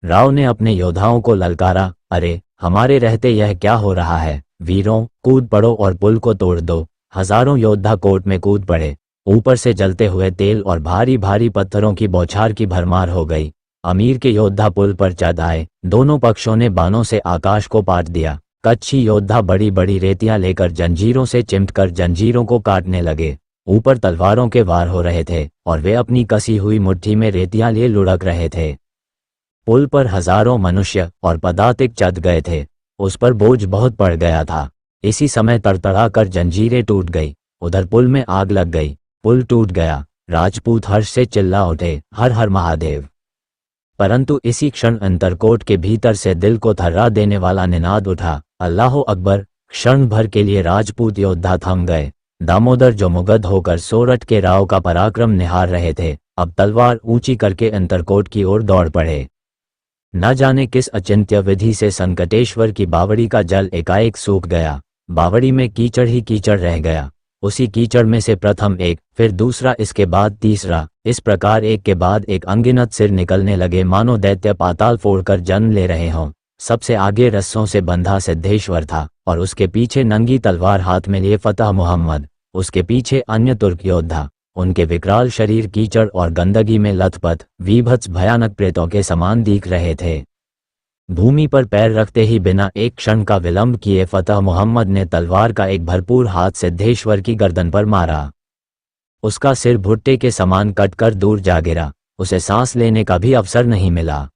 राव ने अपने योद्धाओं को ललकारा, अरे हमारे रहते यह क्या हो रहा है? वीरों, कूद पड़ो और पुल को तोड़ दो। हजारों योद्धा कोट में कूद पड़े। ऊपर से जलते हुए तेल और भारी भारी पत्थरों की बौछार की भरमार हो गई। अमीर के योद्धा पुल पर चढ़ आए। दोनों पक्षों ने बाणों से आकाश को पाट दिया। कच्छी योद्धा बड़ी बड़ी रेतियां लेकर जंजीरों से चिमटकर जंजीरों को काटने लगे। ऊपर तलवारों के वार हो रहे थे और वे अपनी कसी हुई मुट्ठी में रेतियां लिए लुढ़क रहे थे। पुल पर हजारों मनुष्य और पदातिक चढ़ गए थे। उस पर बोझ बहुत पड़ गया था। इसी समय तड़तड़ा कर जंजीरें टूट गई। उधर पुल में आग लग गई। पुल टूट गया। राजपूत हर्ष से चिल्ला उठे, हर हर महादेव। परंतु इसी क्षण अंतरकोट के भीतर से दिल को थर्रा देने वाला निनाद उठा, अल्लाह अकबर। क्षण भर के लिए राजपूत योद्धा थम गए। दामोदर जो मुगध होकर सोरठ के राव का पराक्रम निहार रहे थे, अब तलवार ऊंची करके अंतरकोट की ओर दौड़ पड़े। न जाने किस अचिंत्य विधि से संकटेश्वर की बावड़ी का जल एकाएक सूख गया। बावड़ी में कीचड़ ही कीचड़ रह गया। उसी कीचड़ में से प्रथम एक, फिर दूसरा, इसके बाद तीसरा, इस प्रकार एक के बाद एक अनगिनत सिर निकलने लगे, मानो दैत्य पाताल फोड़कर जन्म ले रहे हों। सबसे आगे रस्सों से बंधा सिद्धेश्वर था और उसके पीछे नंगी तलवार हाथ में लिए फतह मोहम्मद। उसके पीछे अन्य तुर्क योद्धा। उनके विकराल शरीर कीचड़ और गंदगी में लथपथ विभत्स भयानक प्रेतों के समान दिख रहे थे। भूमि पर पैर रखते ही बिना एक क्षण का विलंब किए फतह मोहम्मद ने तलवार का एक भरपूर हाथ सिद्धेश्वर की गर्दन पर मारा। उसका सिर भुट्टे के समान कटकर दूर जा गिरा। उसे सांस लेने का भी अवसर नहीं मिला।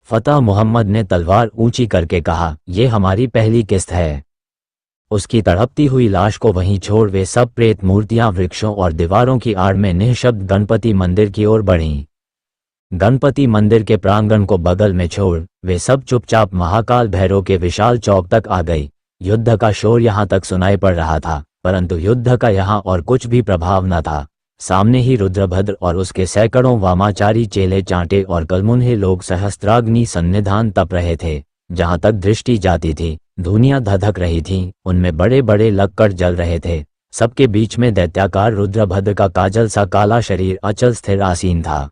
फतह मोहम्मद ने तलवार ऊंची करके कहा, ये हमारी पहली किस्त है। उसकी तड़पती हुई लाश को वहीं छोड़ वे सब प्रेत मूर्तियां वृक्षों और दीवारों की आड़ में निःशब्द गणपति मंदिर की ओर बढ़ीं। गणपति मंदिर के प्रांगण को बगल में छोड़ वे सब चुपचाप महाकाल भैरव के विशाल चौक तक आ गई। युद्ध का शोर यहाँ तक सुनाई पड़ रहा था, परंतु युद्ध का यहाँ और कुछ भी प्रभाव न था। सामने ही रुद्रभद्र और उसके सैकड़ों वामाचारी चेले चांटे और कलमुन्हे लोग सहस्त्राग्नि सन्निधान तप रहे थे। जहां तक दृष्टि जाती थी धुनियां धधक रही थीं, उनमें बड़े बड़े लक्कड़ जल रहे थे। सबके बीच में दैत्याकार रुद्रभद्र का काजल सा काला शरीर अचल स्थिर आसीन था।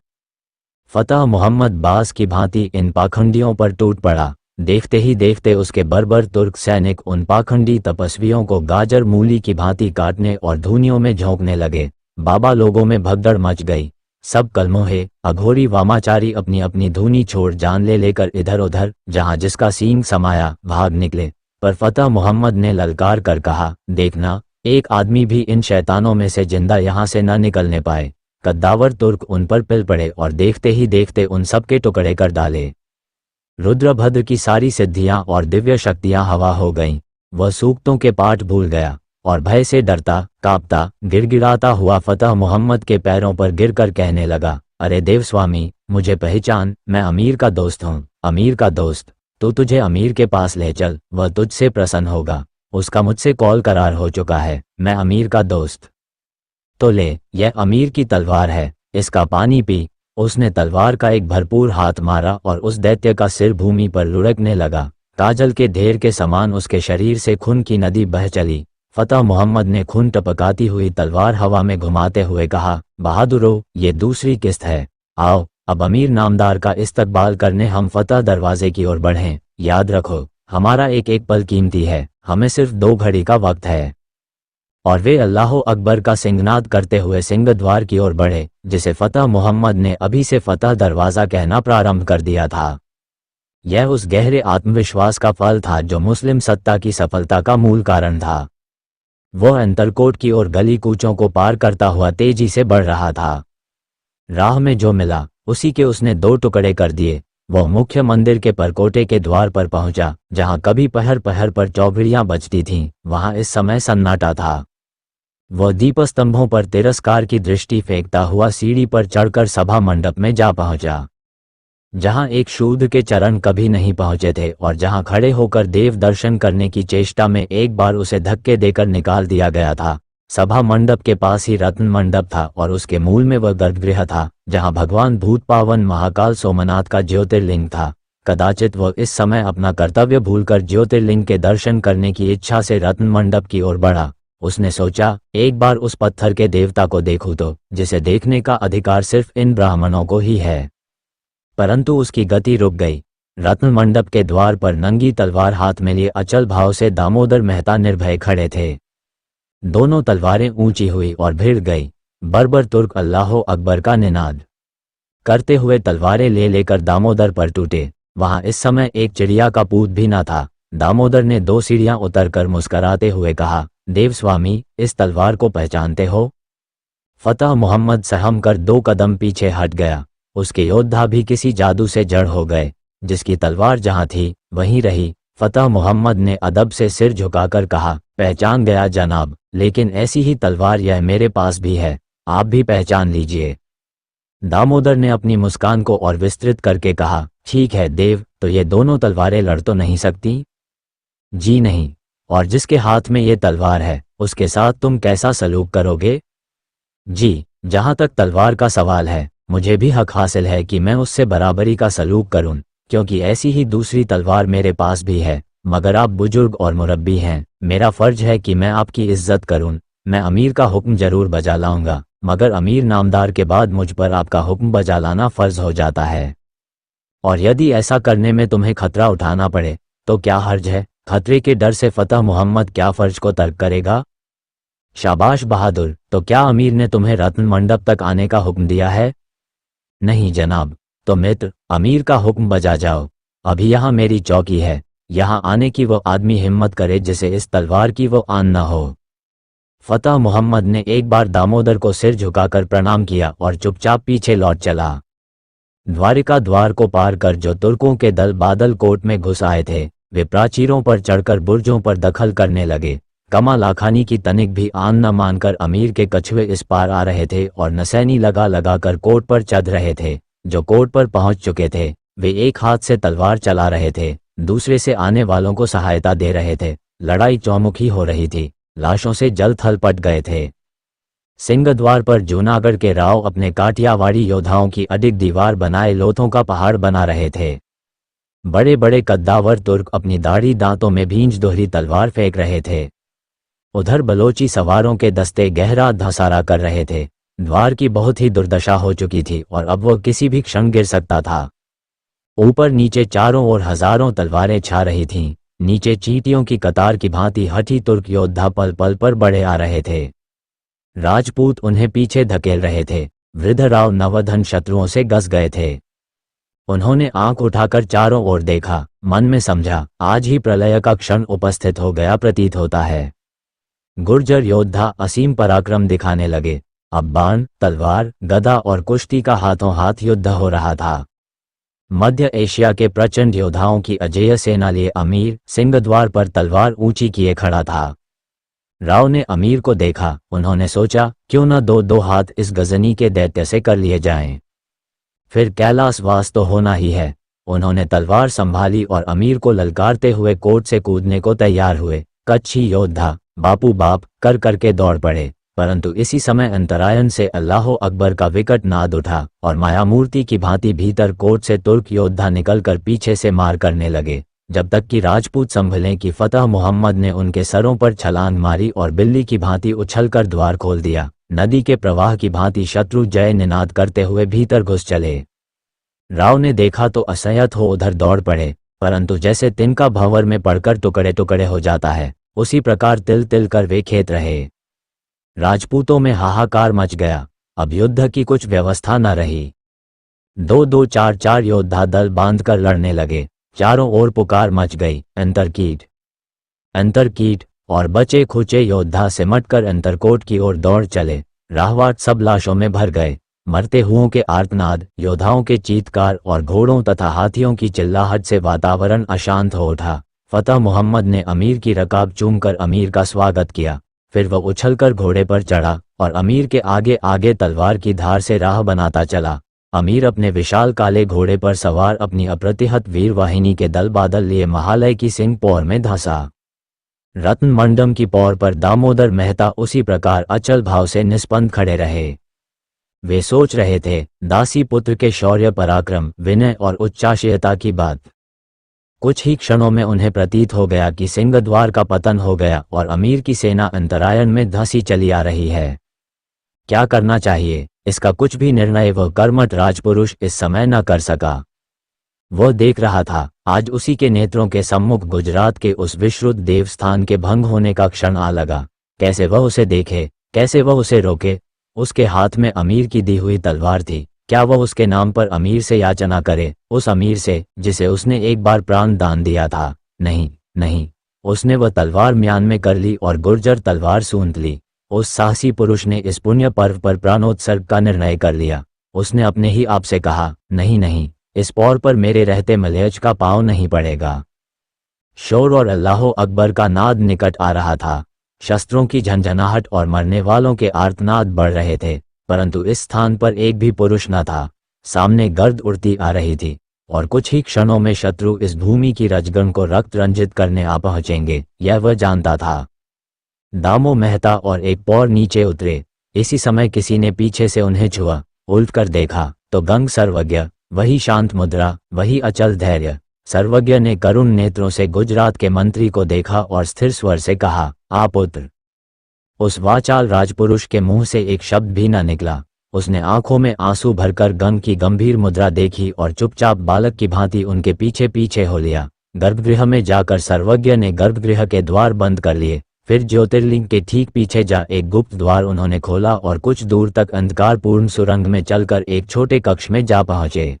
फतेह मोहम्मद बास की भांति इन पाखंडियों पर टूट पड़ा। देखते ही देखते उसके बर्बर तुर्क सैनिक उन पाखंडी तपस्वियों को गाजर मूली की भांति काटने और धूनियों में झोंकने लगे। बाबा लोगों में भगदड़ मच गई। सब कलमोहे अघोरी वामाचारी अपनी अपनी धूनी छोड़ जान लेकर इधर उधर जहां जिसका सींग समाया भाग निकले। पर फतेह मोहम्मद ने ललकार कर कहा, देखना एक आदमी भी इन शैतानों में से जिंदा यहां से न निकलने पाए। कद्दावर तुर्क उन पर पिल पड़े और देखते ही देखते उन सबके टुकड़े कर डाले। रुद्रभद्र की सारी सिद्धियां और दिव्य शक्तियां हवा हो गईं। वह सूक्तों के पाठ भूल गया और भय से डरता कांपता गिड़गिड़ाता हुआ फतेह मोहम्मद के पैरों पर गिरकर कहने लगा, अरे देवस्वामी, मुझे पहचान, मैं अमीर का दोस्त हूँ। अमीर का दोस्त? तो तुझे अमीर के पास ले चल, वह तुझसे प्रसन्न होगा। उसका मुझसे कॉल करार हो चुका है। मैं अमीर का दोस्त? तो ले, यह अमीर की तलवार है, इसका पानी पी। उसने तलवार का एक भरपूर हाथ मारा और उस दैत्य का सिर भूमि पर लुढ़कने लगा। काजल के ढेर के समान उसके शरीर से खून की नदी बह चली। फतेह मोहम्मद ने खून टपकाती हुई तलवार हवा में घुमाते हुए कहा, बहादुरो, ये दूसरी किस्त है। आओ अब अमीर नामदार का इस्तकबाल करने हम फतेह दरवाजे की ओर बढ़ें। याद रखो, हमारा एक एक पल कीमती है, हमें सिर्फ 2 घड़ी का वक्त है। और वे अल्लाहो अकबर का सिंहनाद करते हुए सिंह द्वार की ओर बढ़े, जिसे फतेह मोहम्मद ने अभी से फतेह दरवाज़ा कहना प्रारंभ कर दिया था। यह उस गहरे आत्मविश्वास का फल था जो मुस्लिम सत्ता की सफलता का मूल कारण था। वह अंतरकोट की ओर गली कूचों को पार करता हुआ तेजी से बढ़ रहा था। राह में जो मिला उसी के उसने 2 टुकड़े कर दिए। वह मुख्य मंदिर के परकोटे के द्वार पर पहुंचा, जहां कभी पहर पहर पर चौघड़ियां बजती थीं, वहां इस समय सन्नाटा था। वह दीपस्तंभों पर तिरस्कार की दृष्टि फेंकता हुआ सीढ़ी पर चढ़कर सभा मंडप में जा पहुंचा, जहां एक शूद्र के चरण कभी नहीं पहुंचे थे और जहां खड़े होकर देव दर्शन करने की चेष्टा में एक बार उसे धक्के देकर निकाल दिया गया था। सभा मंडप के पास ही रत्न मंडप था और उसके मूल में वह गर्भगृह था, जहां भगवान भूत पावन महाकाल सोमनाथ का ज्योतिर्लिंग था। कदाचित वह इस समय अपना कर्तव्य भूलकर ज्योतिर्लिंग के दर्शन करने की इच्छा से रत्न मंडप की ओर बढ़ा। उसने सोचा, एक बार उस पत्थर के देवता को देखूं तो, जिसे देखने का अधिकार सिर्फ इन ब्राह्मणों को ही है। परंतु उसकी गति रुक गई। रत्न मंडप के द्वार पर नंगी तलवार हाथ में लिए अचल भाव से दामोदर मेहता निर्भय खड़े थे। दोनों तलवारें ऊंची हुई और भिड़ गई। बर्बर तुर्क अल्लाहो अकबर का निनाद करते हुए तलवारें ले लेकर दामोदर पर टूटे। वहां इस समय एक चिड़िया का पूत भी न था। दामोदर ने 2 सीढ़ियां उतरकर मुस्कराते हुए कहा, देवस्वामी, इस तलवार को पहचानते हो? फतेह मोहम्मद सहम कर 2 कदम पीछे हट गया। उसके योद्धा भी किसी जादू से जड़ हो गए। जिसकी तलवार जहां थी वहीं रही। फतेह मोहम्मद ने अदब से सिर झुकाकर कहा, पहचान गया जनाब, लेकिन ऐसी ही तलवार यह मेरे पास भी है, आप भी पहचान लीजिए। दामोदर ने अपनी मुस्कान को और विस्तृत करके कहा, ठीक है देव, तो ये दोनों तलवारें लड़ तो नहीं सकती? जी नहीं। और जिसके हाथ में ये तलवार है उसके साथ तुम कैसा सलूक करोगे? जी, जहां तक तलवार का सवाल है, मुझे भी हक हासिल है कि मैं उससे बराबरी का सलूक करूं, क्योंकि ऐसी ही दूसरी तलवार मेरे पास भी है। मगर आप बुजुर्ग और मुरब्बी हैं, मेरा फर्ज है कि मैं आपकी इज्जत करूं। मैं अमीर का हुक्म जरूर बजा लाऊंगा, मगर अमीर नामदार के बाद मुझ पर आपका हुक्म बजा लाना फर्ज हो जाता है। और यदि ऐसा करने में तुम्हें खतरा उठाना पड़े तो क्या हर्ज है? खतरे के डर से फतेह मोहम्मद क्या फर्ज को तर्क करेगा? शाबाश बहादुर, तो क्या अमीर ने तुम्हें रत्न मंडप तक आने का हुक्म दिया है? नहीं जनाब। तो मित्र, अमीर का हुक्म बजा जाओ। अभी यहाँ मेरी चौकी है, यहाँ आने की वो आदमी हिम्मत करे जिसे इस तलवार की वो आन न हो। फतेह मोहम्मद ने एक बार दामोदर को सिर झुकाकर प्रणाम किया और चुपचाप पीछे लौट चला। द्वारिका द्वार को पार कर जो तुर्कों के दल बादल कोट में घुस आए थे, वे प्राचीरों पर चढ़कर बुर्जों पर दखल करने लगे। कमा लाखानी की तनिक भी आन न मानकर अमीर के कछुए इस पार आ रहे थे और नसैनी लगा लगा कर कोट पर चढ़ रहे थे। जो कोट पर पहुंच चुके थे वे एक हाथ से तलवार चला रहे थे, दूसरे से आने वालों को सहायता दे रहे थे। लड़ाई चौमुखी हो रही थी, लाशों से जल थल पट गए थे। सिंहद्वार पर जूनागढ़ के राव अपने काठियावाड़ी योद्धाओं की अडिग दीवार बनाए लोथों का पहाड़ बना रहे थे। बड़े बड़े कद्दावर तुर्क अपनी दाढ़ी दांतों में भींज दोहरी तलवार फेंक रहे थे। उधर बलोची सवारों के दस्ते गहरा धसारा कर रहे थे। द्वार की बहुत ही दुर्दशा हो चुकी थी और अब वह किसी भी क्षण गिर सकता था। ऊपर नीचे चारों ओर हजारों तलवारें छा रही थीं। नीचे चींटियों की कतार की भांति हठी तुर्क योद्धा पल पल पर बढ़े आ रहे थे। राजपूत उन्हें पीछे धकेल रहे थे। वृद्ध राव नवधन शत्रुओं से गस गए थे। उन्होंने आंख उठाकर चारों ओर देखा, मन में समझा, आज ही प्रलय का क्षण उपस्थित हो गया प्रतीत होता है। गुर्जर योद्धा असीम पराक्रम दिखाने लगे। अब बाण, तलवार, गदा और कुश्ती का हाथों हाथ युद्ध हो रहा था। मध्य एशिया के प्रचंड योद्धाओं की अजेय सेना लिए अमीर सिंहद्वार पर तलवार ऊंची किए खड़ा था। राव ने अमीर को देखा। उन्होंने सोचा, क्यों न दो दो हाथ इस गजनी के दैत्य से कर लिए जाएं। फिर कैलाशवास तो होना ही है। उन्होंने तलवार संभाली और अमीर को ललकारते हुए कोट से कूदने को तैयार हुए। कच्छी योद्धा बापू बाप कर करके दौड़ पड़े, परंतु इसी समय अंतरायन से अल्लाहो अकबर का विकट नाद उठा और मायामूर्ति की भांति भीतर कोट से तुर्क योद्धा निकलकर पीछे से मार करने लगे। जब तक कि राजपूत संभले कि फतह मोहम्मद ने उनके सरों पर छलांग मारी और बिल्ली की भांति उछलकर द्वार खोल दिया। नदी के प्रवाह की भांति शत्रु जय निनाद करते हुए भीतर घुस चले। राव ने देखा तो असह्यत हो उधर दौड़ पड़े, परंतु जैसे तिनका भंवर में पड़कर टुकड़े टुकड़े हो जाता है, उसी प्रकार तिल तिल कर वे खेत रहे। राजपूतों में हाहाकार मच गया। अब युद्ध की कुछ व्यवस्था न रही। दो दो चार चार योद्धा दल बांधकर लड़ने लगे। चारों ओर पुकार मच गई, अंतरकीट अंतरकीट, और बचे खुचे योद्धा सिमटकर अंतरकोट की ओर दौड़ चले। राहवाट सब लाशों में भर गए। मरते हुओं के आर्तनाद, योद्धाओं के चीत्कार और घोड़ों तथा हाथियों की चिल्लाहट से वातावरण अशांत हो उठा। फतह मोहम्मद ने अमीर की रकाब चूमकर अमीर का स्वागत किया। फिर वह उछलकर घोड़े पर चढ़ा और अमीर के आगे आगे तलवार की धार से राह बनाता चला। अमीर अपने विशाल काले घोड़े पर सवार अपनी अप्रतिहत वीर वाहिनी के दल बादल लिए महालय की सिंह पौर में धंसा। रत्न मंडम की पौर पर दामोदर मेहता उसी प्रकार अचल भाव से निष्पन्द खड़े रहे। वे सोच रहे थे दासी पुत्र के शौर्य पराक्रम, विनय और उच्चाशयता की बात। कुछ ही क्षणों में उन्हें प्रतीत हो गया कि सिंहद्वार का पतन हो गया और अमीर की सेना अंतरायन में धंसी चली आ रही है। क्या करना चाहिए, इसका कुछ भी निर्णय वह कर्मठ राजपुरुष इस समय न कर सका। वह देख रहा था, आज उसी के नेत्रों के सम्मुख गुजरात के उस विश्रुत देवस्थान के भंग होने का क्षण आ लगा। कैसे वह उसे देखे, कैसे वह उसे रोके। उसके हाथ में अमीर की दी हुई तलवार थी। क्या वह उसके नाम पर अमीर से याचना करे, उस अमीर से जिसे उसने एक बार प्राण दान दिया था? नहीं नहीं, उसने वह तलवार म्यान में कर ली और गुर्जर तलवार सूंघ ली। उस साहसी पुरुष ने इस पुण्य पर्व पर प्राणोत्सर्ग का निर्णय कर लिया। उसने अपने ही आप से कहा, नहीं नहीं, इस पौर पर मेरे रहते मलयज का पांव नहीं पड़ेगा। शोर और अल्लाहो अकबर का नाद निकट आ रहा था। शस्त्रों की झंझनाहट और मरने वालों के आर्तनाद बढ़ रहे थे, परंतु इस स्थान पर एक भी पुरुष न था। सामने गर्द उड़ती आ रही थी और कुछ ही क्षणों में शत्रु इस भूमि की रजगण को रक्त रंजित करने आ पहुंचेंगे, यह वह जानता था। दामो मेहता और एक पौर नीचे उतरे। इसी समय किसी ने पीछे से उन्हें छुआ। उल्ट कर देखा तो गंग सर्वज्ञ, वही शांत मुद्रा, वही अचल धैर्य। सर्वज्ञ ने करुण नेत्रों से गुजरात के मंत्री को देखा और स्थिर स्वर से कहा, आ पुत्र। उस वाचाल राजपुरुष के मुंह से एक शब्द भी न निकला। उसने आंखों में आंसू भरकर गंग की गंभीर मुद्रा देखी और चुपचाप बालक की भांति उनके पीछे पीछे हो लिया। गर्भगृह में जाकर सर्वज्ञ ने गर्भगृह के द्वार बंद कर लिए। फिर ज्योतिर्लिंग के ठीक पीछे जा एक गुप्त द्वार उन्होंने खोला और कुछ दूर तक अंधकारपूर्ण सुरंग में चलकर एक छोटे कक्ष में जा पहुंचे।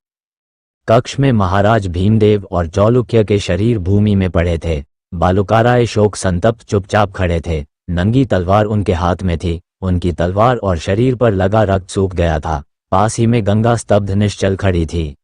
कक्ष में महाराज भीमदेव और चालुक्य के शरीर भूमि में पड़े थे। बालुकाराय शोक संतप्त चुपचाप खड़े थे। नंगी तलवार उनके हाथ में थी। उनकी तलवार और शरीर पर लगा रक्त सूख गया था। पास ही में गंगा स्तब्ध निश्चल खड़ी थी।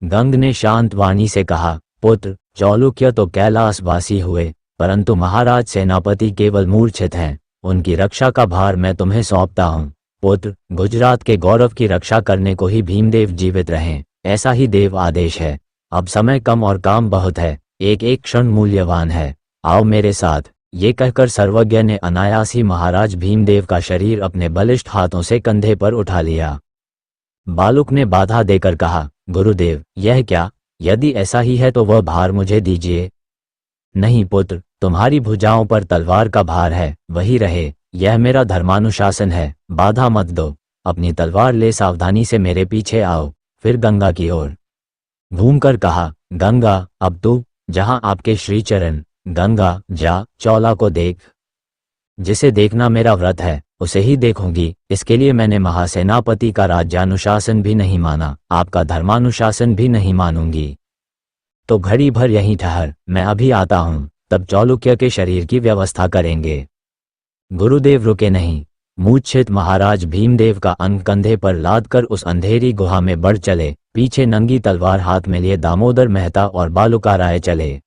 गंग ने शांत वाणी से कहा, पुत्र, चालुक्य तो कैलाशवासी हुए, परंतु महाराज सेनापति केवल मूर्छित हैं। उनकी रक्षा का भार मैं तुम्हें सौंपता हूँ। पुत्र, गुजरात के गौरव की रक्षा करने को ही भीमदेव जीवित रहें। ऐसा ही देव आदेश है। अब समय कम और काम बहुत है, एक एक क्षण मूल्यवान है, आओ मेरे साथ। ये कहकर सर्वज्ञ ने अनायास ही महाराज भीमदेव का शरीर अपने बलिष्ठ हाथों से कंधे पर उठा लिया। बालक ने बाधा देकर कहा, गुरुदेव यह क्या? यदि ऐसा ही है तो वह भार मुझे दीजिए। नहीं पुत्र, तुम्हारी भुजाओं पर तलवार का भार है, वही रहे, यह मेरा धर्मानुशासन है, बाधा मत दो। अपनी तलवार ले सावधानी से मेरे पीछे आओ। फिर गंगा की ओर घूमकर कहा, गंगा अब तू, जहां आपके श्रीचरण, गंगा जा, चौला को देख। जिसे देखना मेरा व्रत है उसे ही देखूंगी। इसके लिए मैंने महासेनापति का राज्यानुशासन भी नहीं माना, आपका धर्मानुशासन भी नहीं मानूंगी। तो घड़ी भर यहीं ठहर, मैं अभी आता हूं, तब चालुक्य के शरीर की व्यवस्था करेंगे। गुरुदेव रुके नहीं। मूर्छित महाराज भीमदेव का अंग कंधे पर लादकर उस अंधेरी गुहा में बढ़ चले। पीछे नंगी तलवार हाथ में लिए दामोदर मेहता और बालुका राय चले।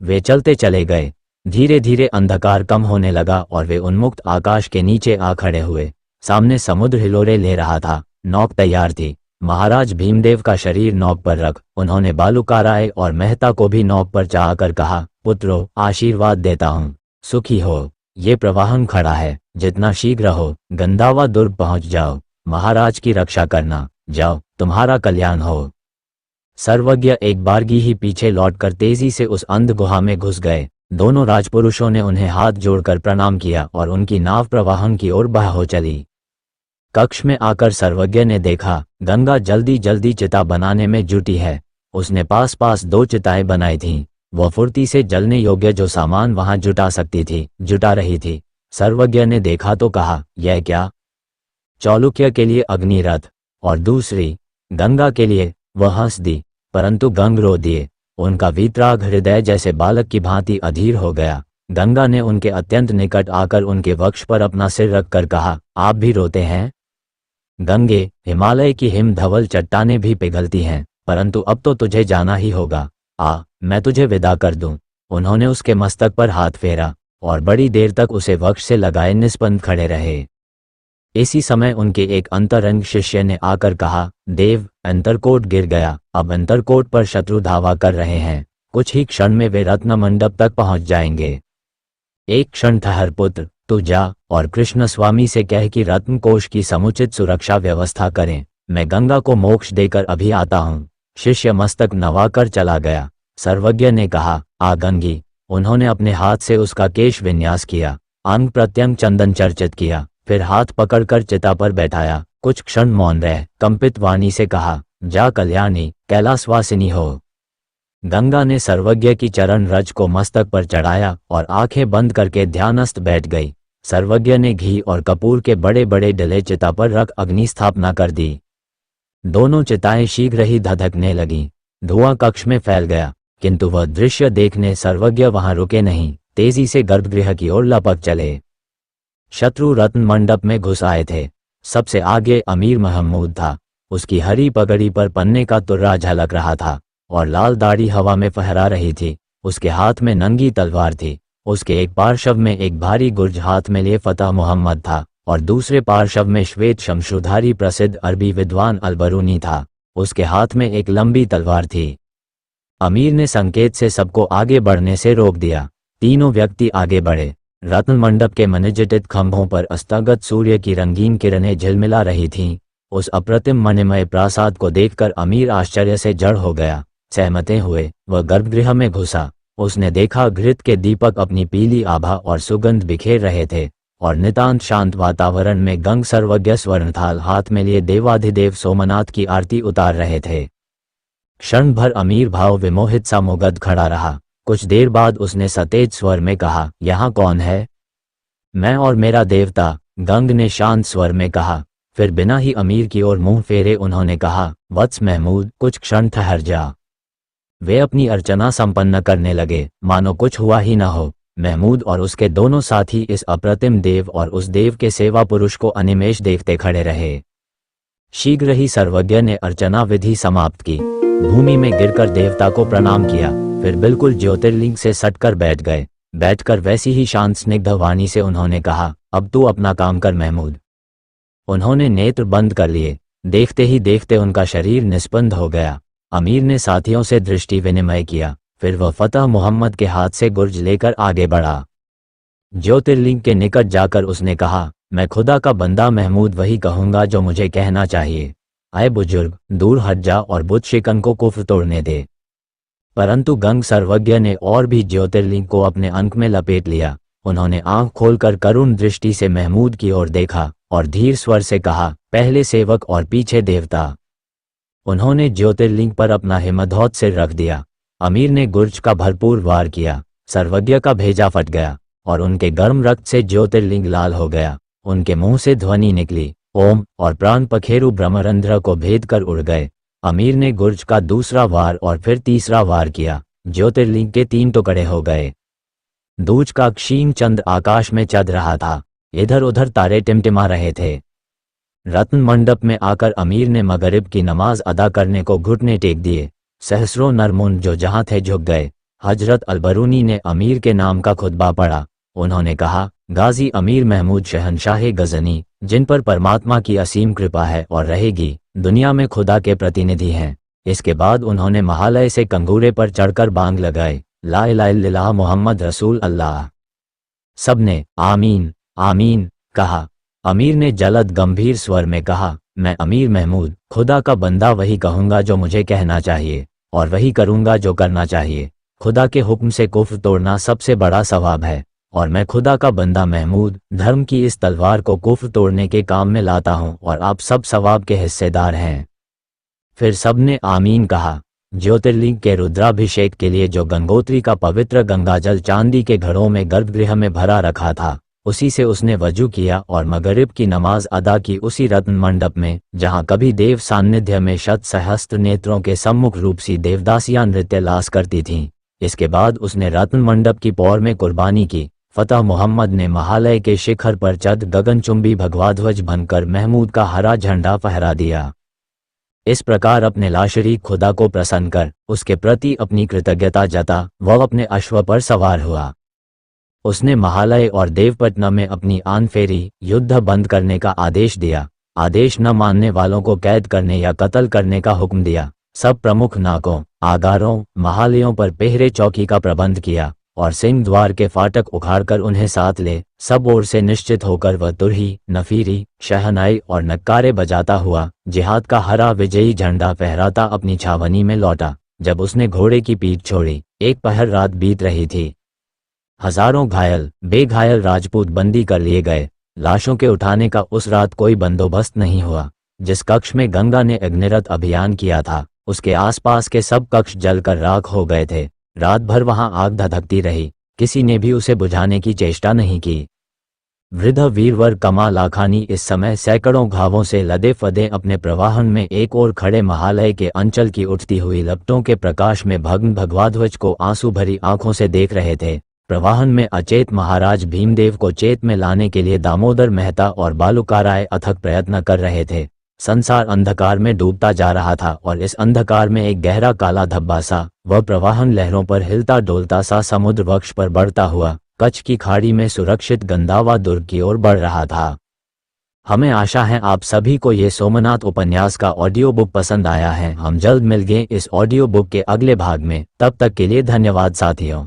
वे चलते चले गए। धीरे धीरे अंधकार कम होने लगा और वे उन्मुक्त आकाश के नीचे आ खड़े हुए। सामने समुद्र हिलोरे ले रहा था। नौक तैयार थी। महाराज भीमदेव का शरीर नौक पर रख उन्होंने बालुका राय और मेहता को भी नौक पर चाहकर कहा, पुत्रों आशीर्वाद देता हूँ, सुखी हो। ये प्रवाहन खड़ा है, जितना शीघ्र हो गंधावा दुर्ग पहुंच जाओ। महाराज की रक्षा करना, जाओ, तुम्हारा कल्याण हो। सर्वज्ञ एक बारगी ही पीछे लौटकर तेजी से उस अंध गुहा में घुस गए। दोनों राजपुरुषों ने उन्हें हाथ जोड़कर प्रणाम किया और उनकी नाव प्रवाहन की ओर बह हो चली। कक्ष में आकर सर्वज्ञ ने देखा, गंगा जल्दी जल्दी चिता बनाने में जुटी है। उसने पास पास 2 चिताएं बनाई थीं। वह फुर्ती से जलने योग्य जो सामान वहां जुटा सकती थी जुटा रही थी। सर्वज्ञ ने देखा तो कहा, यह क्या? चालुक्य के लिए अग्नि रथ और दूसरी गंगा के लिए। वह हंस दी, परंतु गंग रो दिए। उनका वीतराग हृदय जैसे बालक की भांति अधीर हो गया। गंगा ने उनके अत्यंत निकट आकर उनके वक्ष पर अपना सिर रखकर कहा, आप भी रोते हैं? गंगे, हिमालय की हिम धवल चट्टानें भी पिघलती हैं, परंतु अब तो तुझे जाना ही होगा। मैं तुझे विदा कर दूं। उन्होंने उसके मस्तक पर हाथ फेरा और बड़ी देर तक उसे वक्ष से लगाए निस्पंद खड़े रहे। इसी समय उनके एक अंतरंग शिष्य ने आकर कहा, देव, अंतरकोट गिर गया। अब अंतरकोट पर शत्रु धावा कर रहे हैं। कुछ ही क्षण में वे रत्न मंडप तक पहुंच जाएंगे। एक क्षण ठहर पुत्र, तू जा और कृष्ण स्वामी से कह कि रत्नकोश की समुचित सुरक्षा व्यवस्था करें। मैं गंगा को मोक्ष देकर अभी आता हूं। शिष्य मस्तक नवाकर चला गया। सर्वज्ञ ने कहा, आ गंगी। उन्होंने अपने हाथ से उसका केश विन्यास किया, अंग प्रत्यंग चंदन चर्चित किया, फिर हाथ पकड़कर चिता पर बैठाया। कुछ क्षण मौन रह कंपित वाणी से कहा, जा कल्याणी, कैलाशवासिनी हो। गंगा ने सर्वज्ञ की चरण रज को मस्तक पर चढ़ाया और आंखें बंद करके ध्यानस्थ बैठ गई। सर्वज्ञ ने घी और कपूर के बड़े बड़े डले चिता पर रख अग्नि स्थापना कर दी। दोनों चिताएं शीघ्र ही धधकने लगीं। धुआं कक्ष में फैल गया, किंतु वह दृश्य देखने सर्वज्ञ वहां रुके नहीं, तेजी से गर्भगृह की ओर लपक चले। शत्रु रत्न मंडप में घुस आए थे। सबसे आगे अमीर महमूद था। उसकी हरी पगड़ी पर पन्ने का तुर्रा झलक रहा था और लाल दाढ़ी हवा में फहरा रही थी। उसके हाथ में नंगी तलवार थी। उसके एक पार्श्व में एक भारी गुर्ज हाथ में लिए फतह मोहम्मद था और दूसरे पार्श्व में श्वेत शमशुधारी प्रसिद्ध अरबी विद्वान अलबरूनी था। उसके हाथ में एक लंबी तलवार थी। अमीर ने संकेत से सबको आगे बढ़ने से रोक दिया। तीनों व्यक्ति आगे बढ़े। रत्न मंडप के मणिजटित खंभों पर अस्तगत सूर्य की रंगीन किरणें झिलमिला रही थीं। उस अप्रतिम मणिमय प्रासाद को देखकर अमीर आश्चर्य से जड़ हो गया। सहमते हुए वह गर्भगृह में घुसा। उसने देखा घृत के दीपक अपनी पीली आभा और सुगंध बिखेर रहे थे और नितांत शांत वातावरण में गंग सर्वज्ञ स्वर्णथाल हाथ में लिए देवाधिदेव सोमनाथ की आरती उतार रहे थे। क्षण भर अमीर भाव विमोहित सा मुगध खड़ा रहा। कुछ देर बाद उसने सतेज स्वर में कहा, यहाँ कौन है? मैं और मेरा देवता, गंग ने शांत स्वर में कहा। फिर बिना ही अमीर की ओर मुंह फेरे उन्होंने कहा, वत्स महमूद, कुछ क्षण ठहर जा। वे अपनी अर्चना संपन्न करने लगे, मानो कुछ हुआ ही न हो। महमूद और उसके दोनों साथी इस अप्रतिम देव और उस देव के सेवा पुरुष को अनिमेष देखते खड़े रहे। शीघ्र ही सर्वज्ञ ने अर्चना विधि समाप्त की। भूमि में गिरकर देवता को प्रणाम किया, फिर बिल्कुल ज्योतिर्लिंग से सटकर बैठ गए। बैठकर वैसी ही शांत स्निग्ध वाणी से उन्होंने कहा, अब तू अपना काम कर महमूद। उन्होंने नेत्र बंद कर लिए। देखते ही देखते उनका शरीर निस्पंद हो गया। अमीर ने साथियों से दृष्टि विनिमय किया, फिर वह फतह मोहम्मद के हाथ से गुर्ज लेकर आगे बढ़ा। ज्योतिर्लिंग के निकट जाकर उसने कहा, मैं खुदा का बंदा महमूद वही कहूंगा जो मुझे कहना चाहिए। आए बुजुर्ग, दूर हट जा और बुत शिकन को कुफ्र तोड़ने दे। परंतु गंग सर्वज्ञ ने और भी ज्योतिर्लिंग को अपने अंक में लपेट लिया। उन्होंने आंख खोलकर करुण दृष्टि से महमूद की ओर देखा और धीर स्वर से कहा, पहले सेवक और पीछे देवता। उन्होंने ज्योतिर्लिंग पर अपना हिमध्वज सिर रख दिया। अमीर ने गुर्ज का भरपूर वार किया। सर्वज्ञ का भेजा फट गया और उनके गर्म रक्त से ज्योतिर्लिंग लाल हो गया। उनके मुंह से ध्वनि निकली, ओम, और प्राण पखेरु ब्रह्मरंध्र को भेद कर उड़ गए। अमीर ने गुर्ज का दूसरा वार और फिर तीसरा वार किया। ज्योतिर्लिंग के 3 टुकड़े हो गए। दूज का क्षीण चंद्र आकाश में चढ़ रहा था। इधर उधर तारे टिमटिमा रहे थे। रत्न मंडप में आकर अमीर ने मगरिब की नमाज अदा करने को घुटने टेक दिए। सहस्रों नरमुन जो जहां थे झुक गए। हजरत अलबरूनी ने अमीर के नाम का खुतबा पढ़ा। उन्होंने कहा, गाजी अमीर महमूद शहनशाह गजनी, जिन पर परमात्मा की असीम कृपा है और रहेगी, दुनिया में खुदा के प्रतिनिधि हैं। इसके बाद उन्होंने महालय से कंगूरे पर चढ़कर बांग लगाए, ला इलाहा इल्लल्लाह मोहम्मद रसूल अल्लाह। सबने आमीन आमीन कहा। अमीर ने जलद गंभीर स्वर में कहा, मैं अमीर महमूद खुदा का बंदा वही कहूंगा जो मुझे कहना चाहिए और वही करूंगा जो करना चाहिए। खुदा के हुक्म से कुफ्र तोड़ना सबसे बड़ा सवाब है और मैं खुदा का बंदा महमूद धर्म की इस तलवार को कुफ्र तोड़ने के काम में लाता हूं और आप सब सवाब के हिस्सेदार हैं। फिर सबने आमीन कहा। ज्योतिर्लिंग के रुद्राभिषेक के लिए जो गंगोत्री का पवित्र गंगाजल चांदी के घड़ों में गर्भगृह में भरा रखा था, उसी से उसने वजू किया और मगरिब की नमाज अदा की उसी रत्न मंडप में जहां कभी देव सान्निध्य में शत सहस्त्र नेत्रों के सम्मुख रूप सी देवदासियां नृत्य लास करती थीं। इसके बाद उसने रत्न मंडप की पौर में कुर्बानी की। फतह मोहम्मद ने महालय के शिखर पर चढ़ गगनचुंबी भगवाध्वज बनकर महमूद का हरा झंडा फहरा दिया। इस प्रकार अपने लाशरीक खुदा को प्रसन्न कर उसके प्रति अपनी कृतज्ञता जता वह अपने अश्व पर सवार हुआ। उसने महालय और देवपटना में अपनी आन फेरी युद्ध बंद करने का आदेश दिया। आदेश न मानने वालों को कैद करने या कत्ल करने का हुक्म दिया। सब प्रमुख नाकों, आगारों, महालयों पर पहरे चौकी का प्रबंध किया और सिंह द्वार के फाटक उखाड़कर उन्हें साथ ले सब ओर से निश्चित होकर वह तुरही, नफीरी, शहनाई और नक्कारे बजाता हुआ जिहाद का हरा विजयी झंडा फहराता अपनी छावनी में लौटा। जब उसने घोड़े की पीठ छोड़ी, एक पहर रात बीत रही थी। हजारों घायल बेघायल राजपूत बंदी कर लिए गए। लाशों के उठाने का उस रात कोई बंदोबस्त नहीं हुआ। जिस कक्ष में गंगा ने अग्निरथ अभियान किया था, उसके आसपास के सब कक्ष जलकर राख हो गए थे। रात भर वहां आग धधकती रही, किसी ने भी उसे बुझाने की चेष्टा नहीं की। वृद्ध वीरवर कमा लाखानी इस समय सैकड़ों घावों से लदे फदे अपने प्रवाहन में एक ओर खड़े महालय के अंचल की उठती हुई लपटों के प्रकाश में भग्न भगवाध्वज को आंसू भरी आंखों से देख रहे थे। प्रवाहन में अचेत महाराज भीमदेव को चेत में लाने के लिए दामोदर मेहता और बालुकाराय अथक प्रयत्न कर रहे थे। संसार अंधकार में डूबता जा रहा था और इस अंधकार में एक गहरा काला धब्बा सा वह प्रवाहन लहरों पर हिलता डोलता सा समुद्र वक्ष पर बढ़ता हुआ कच्छ की खाड़ी में सुरक्षित गंदावा दुर्ग की ओर बढ़ रहा था। हमें आशा है आप सभी को ये सोमनाथ उपन्यास का ऑडियो बुक पसंद आया है। हम जल्द मिलेंगे इस ऑडियो बुक के अगले भाग में। तब तक के लिए धन्यवाद साथियों।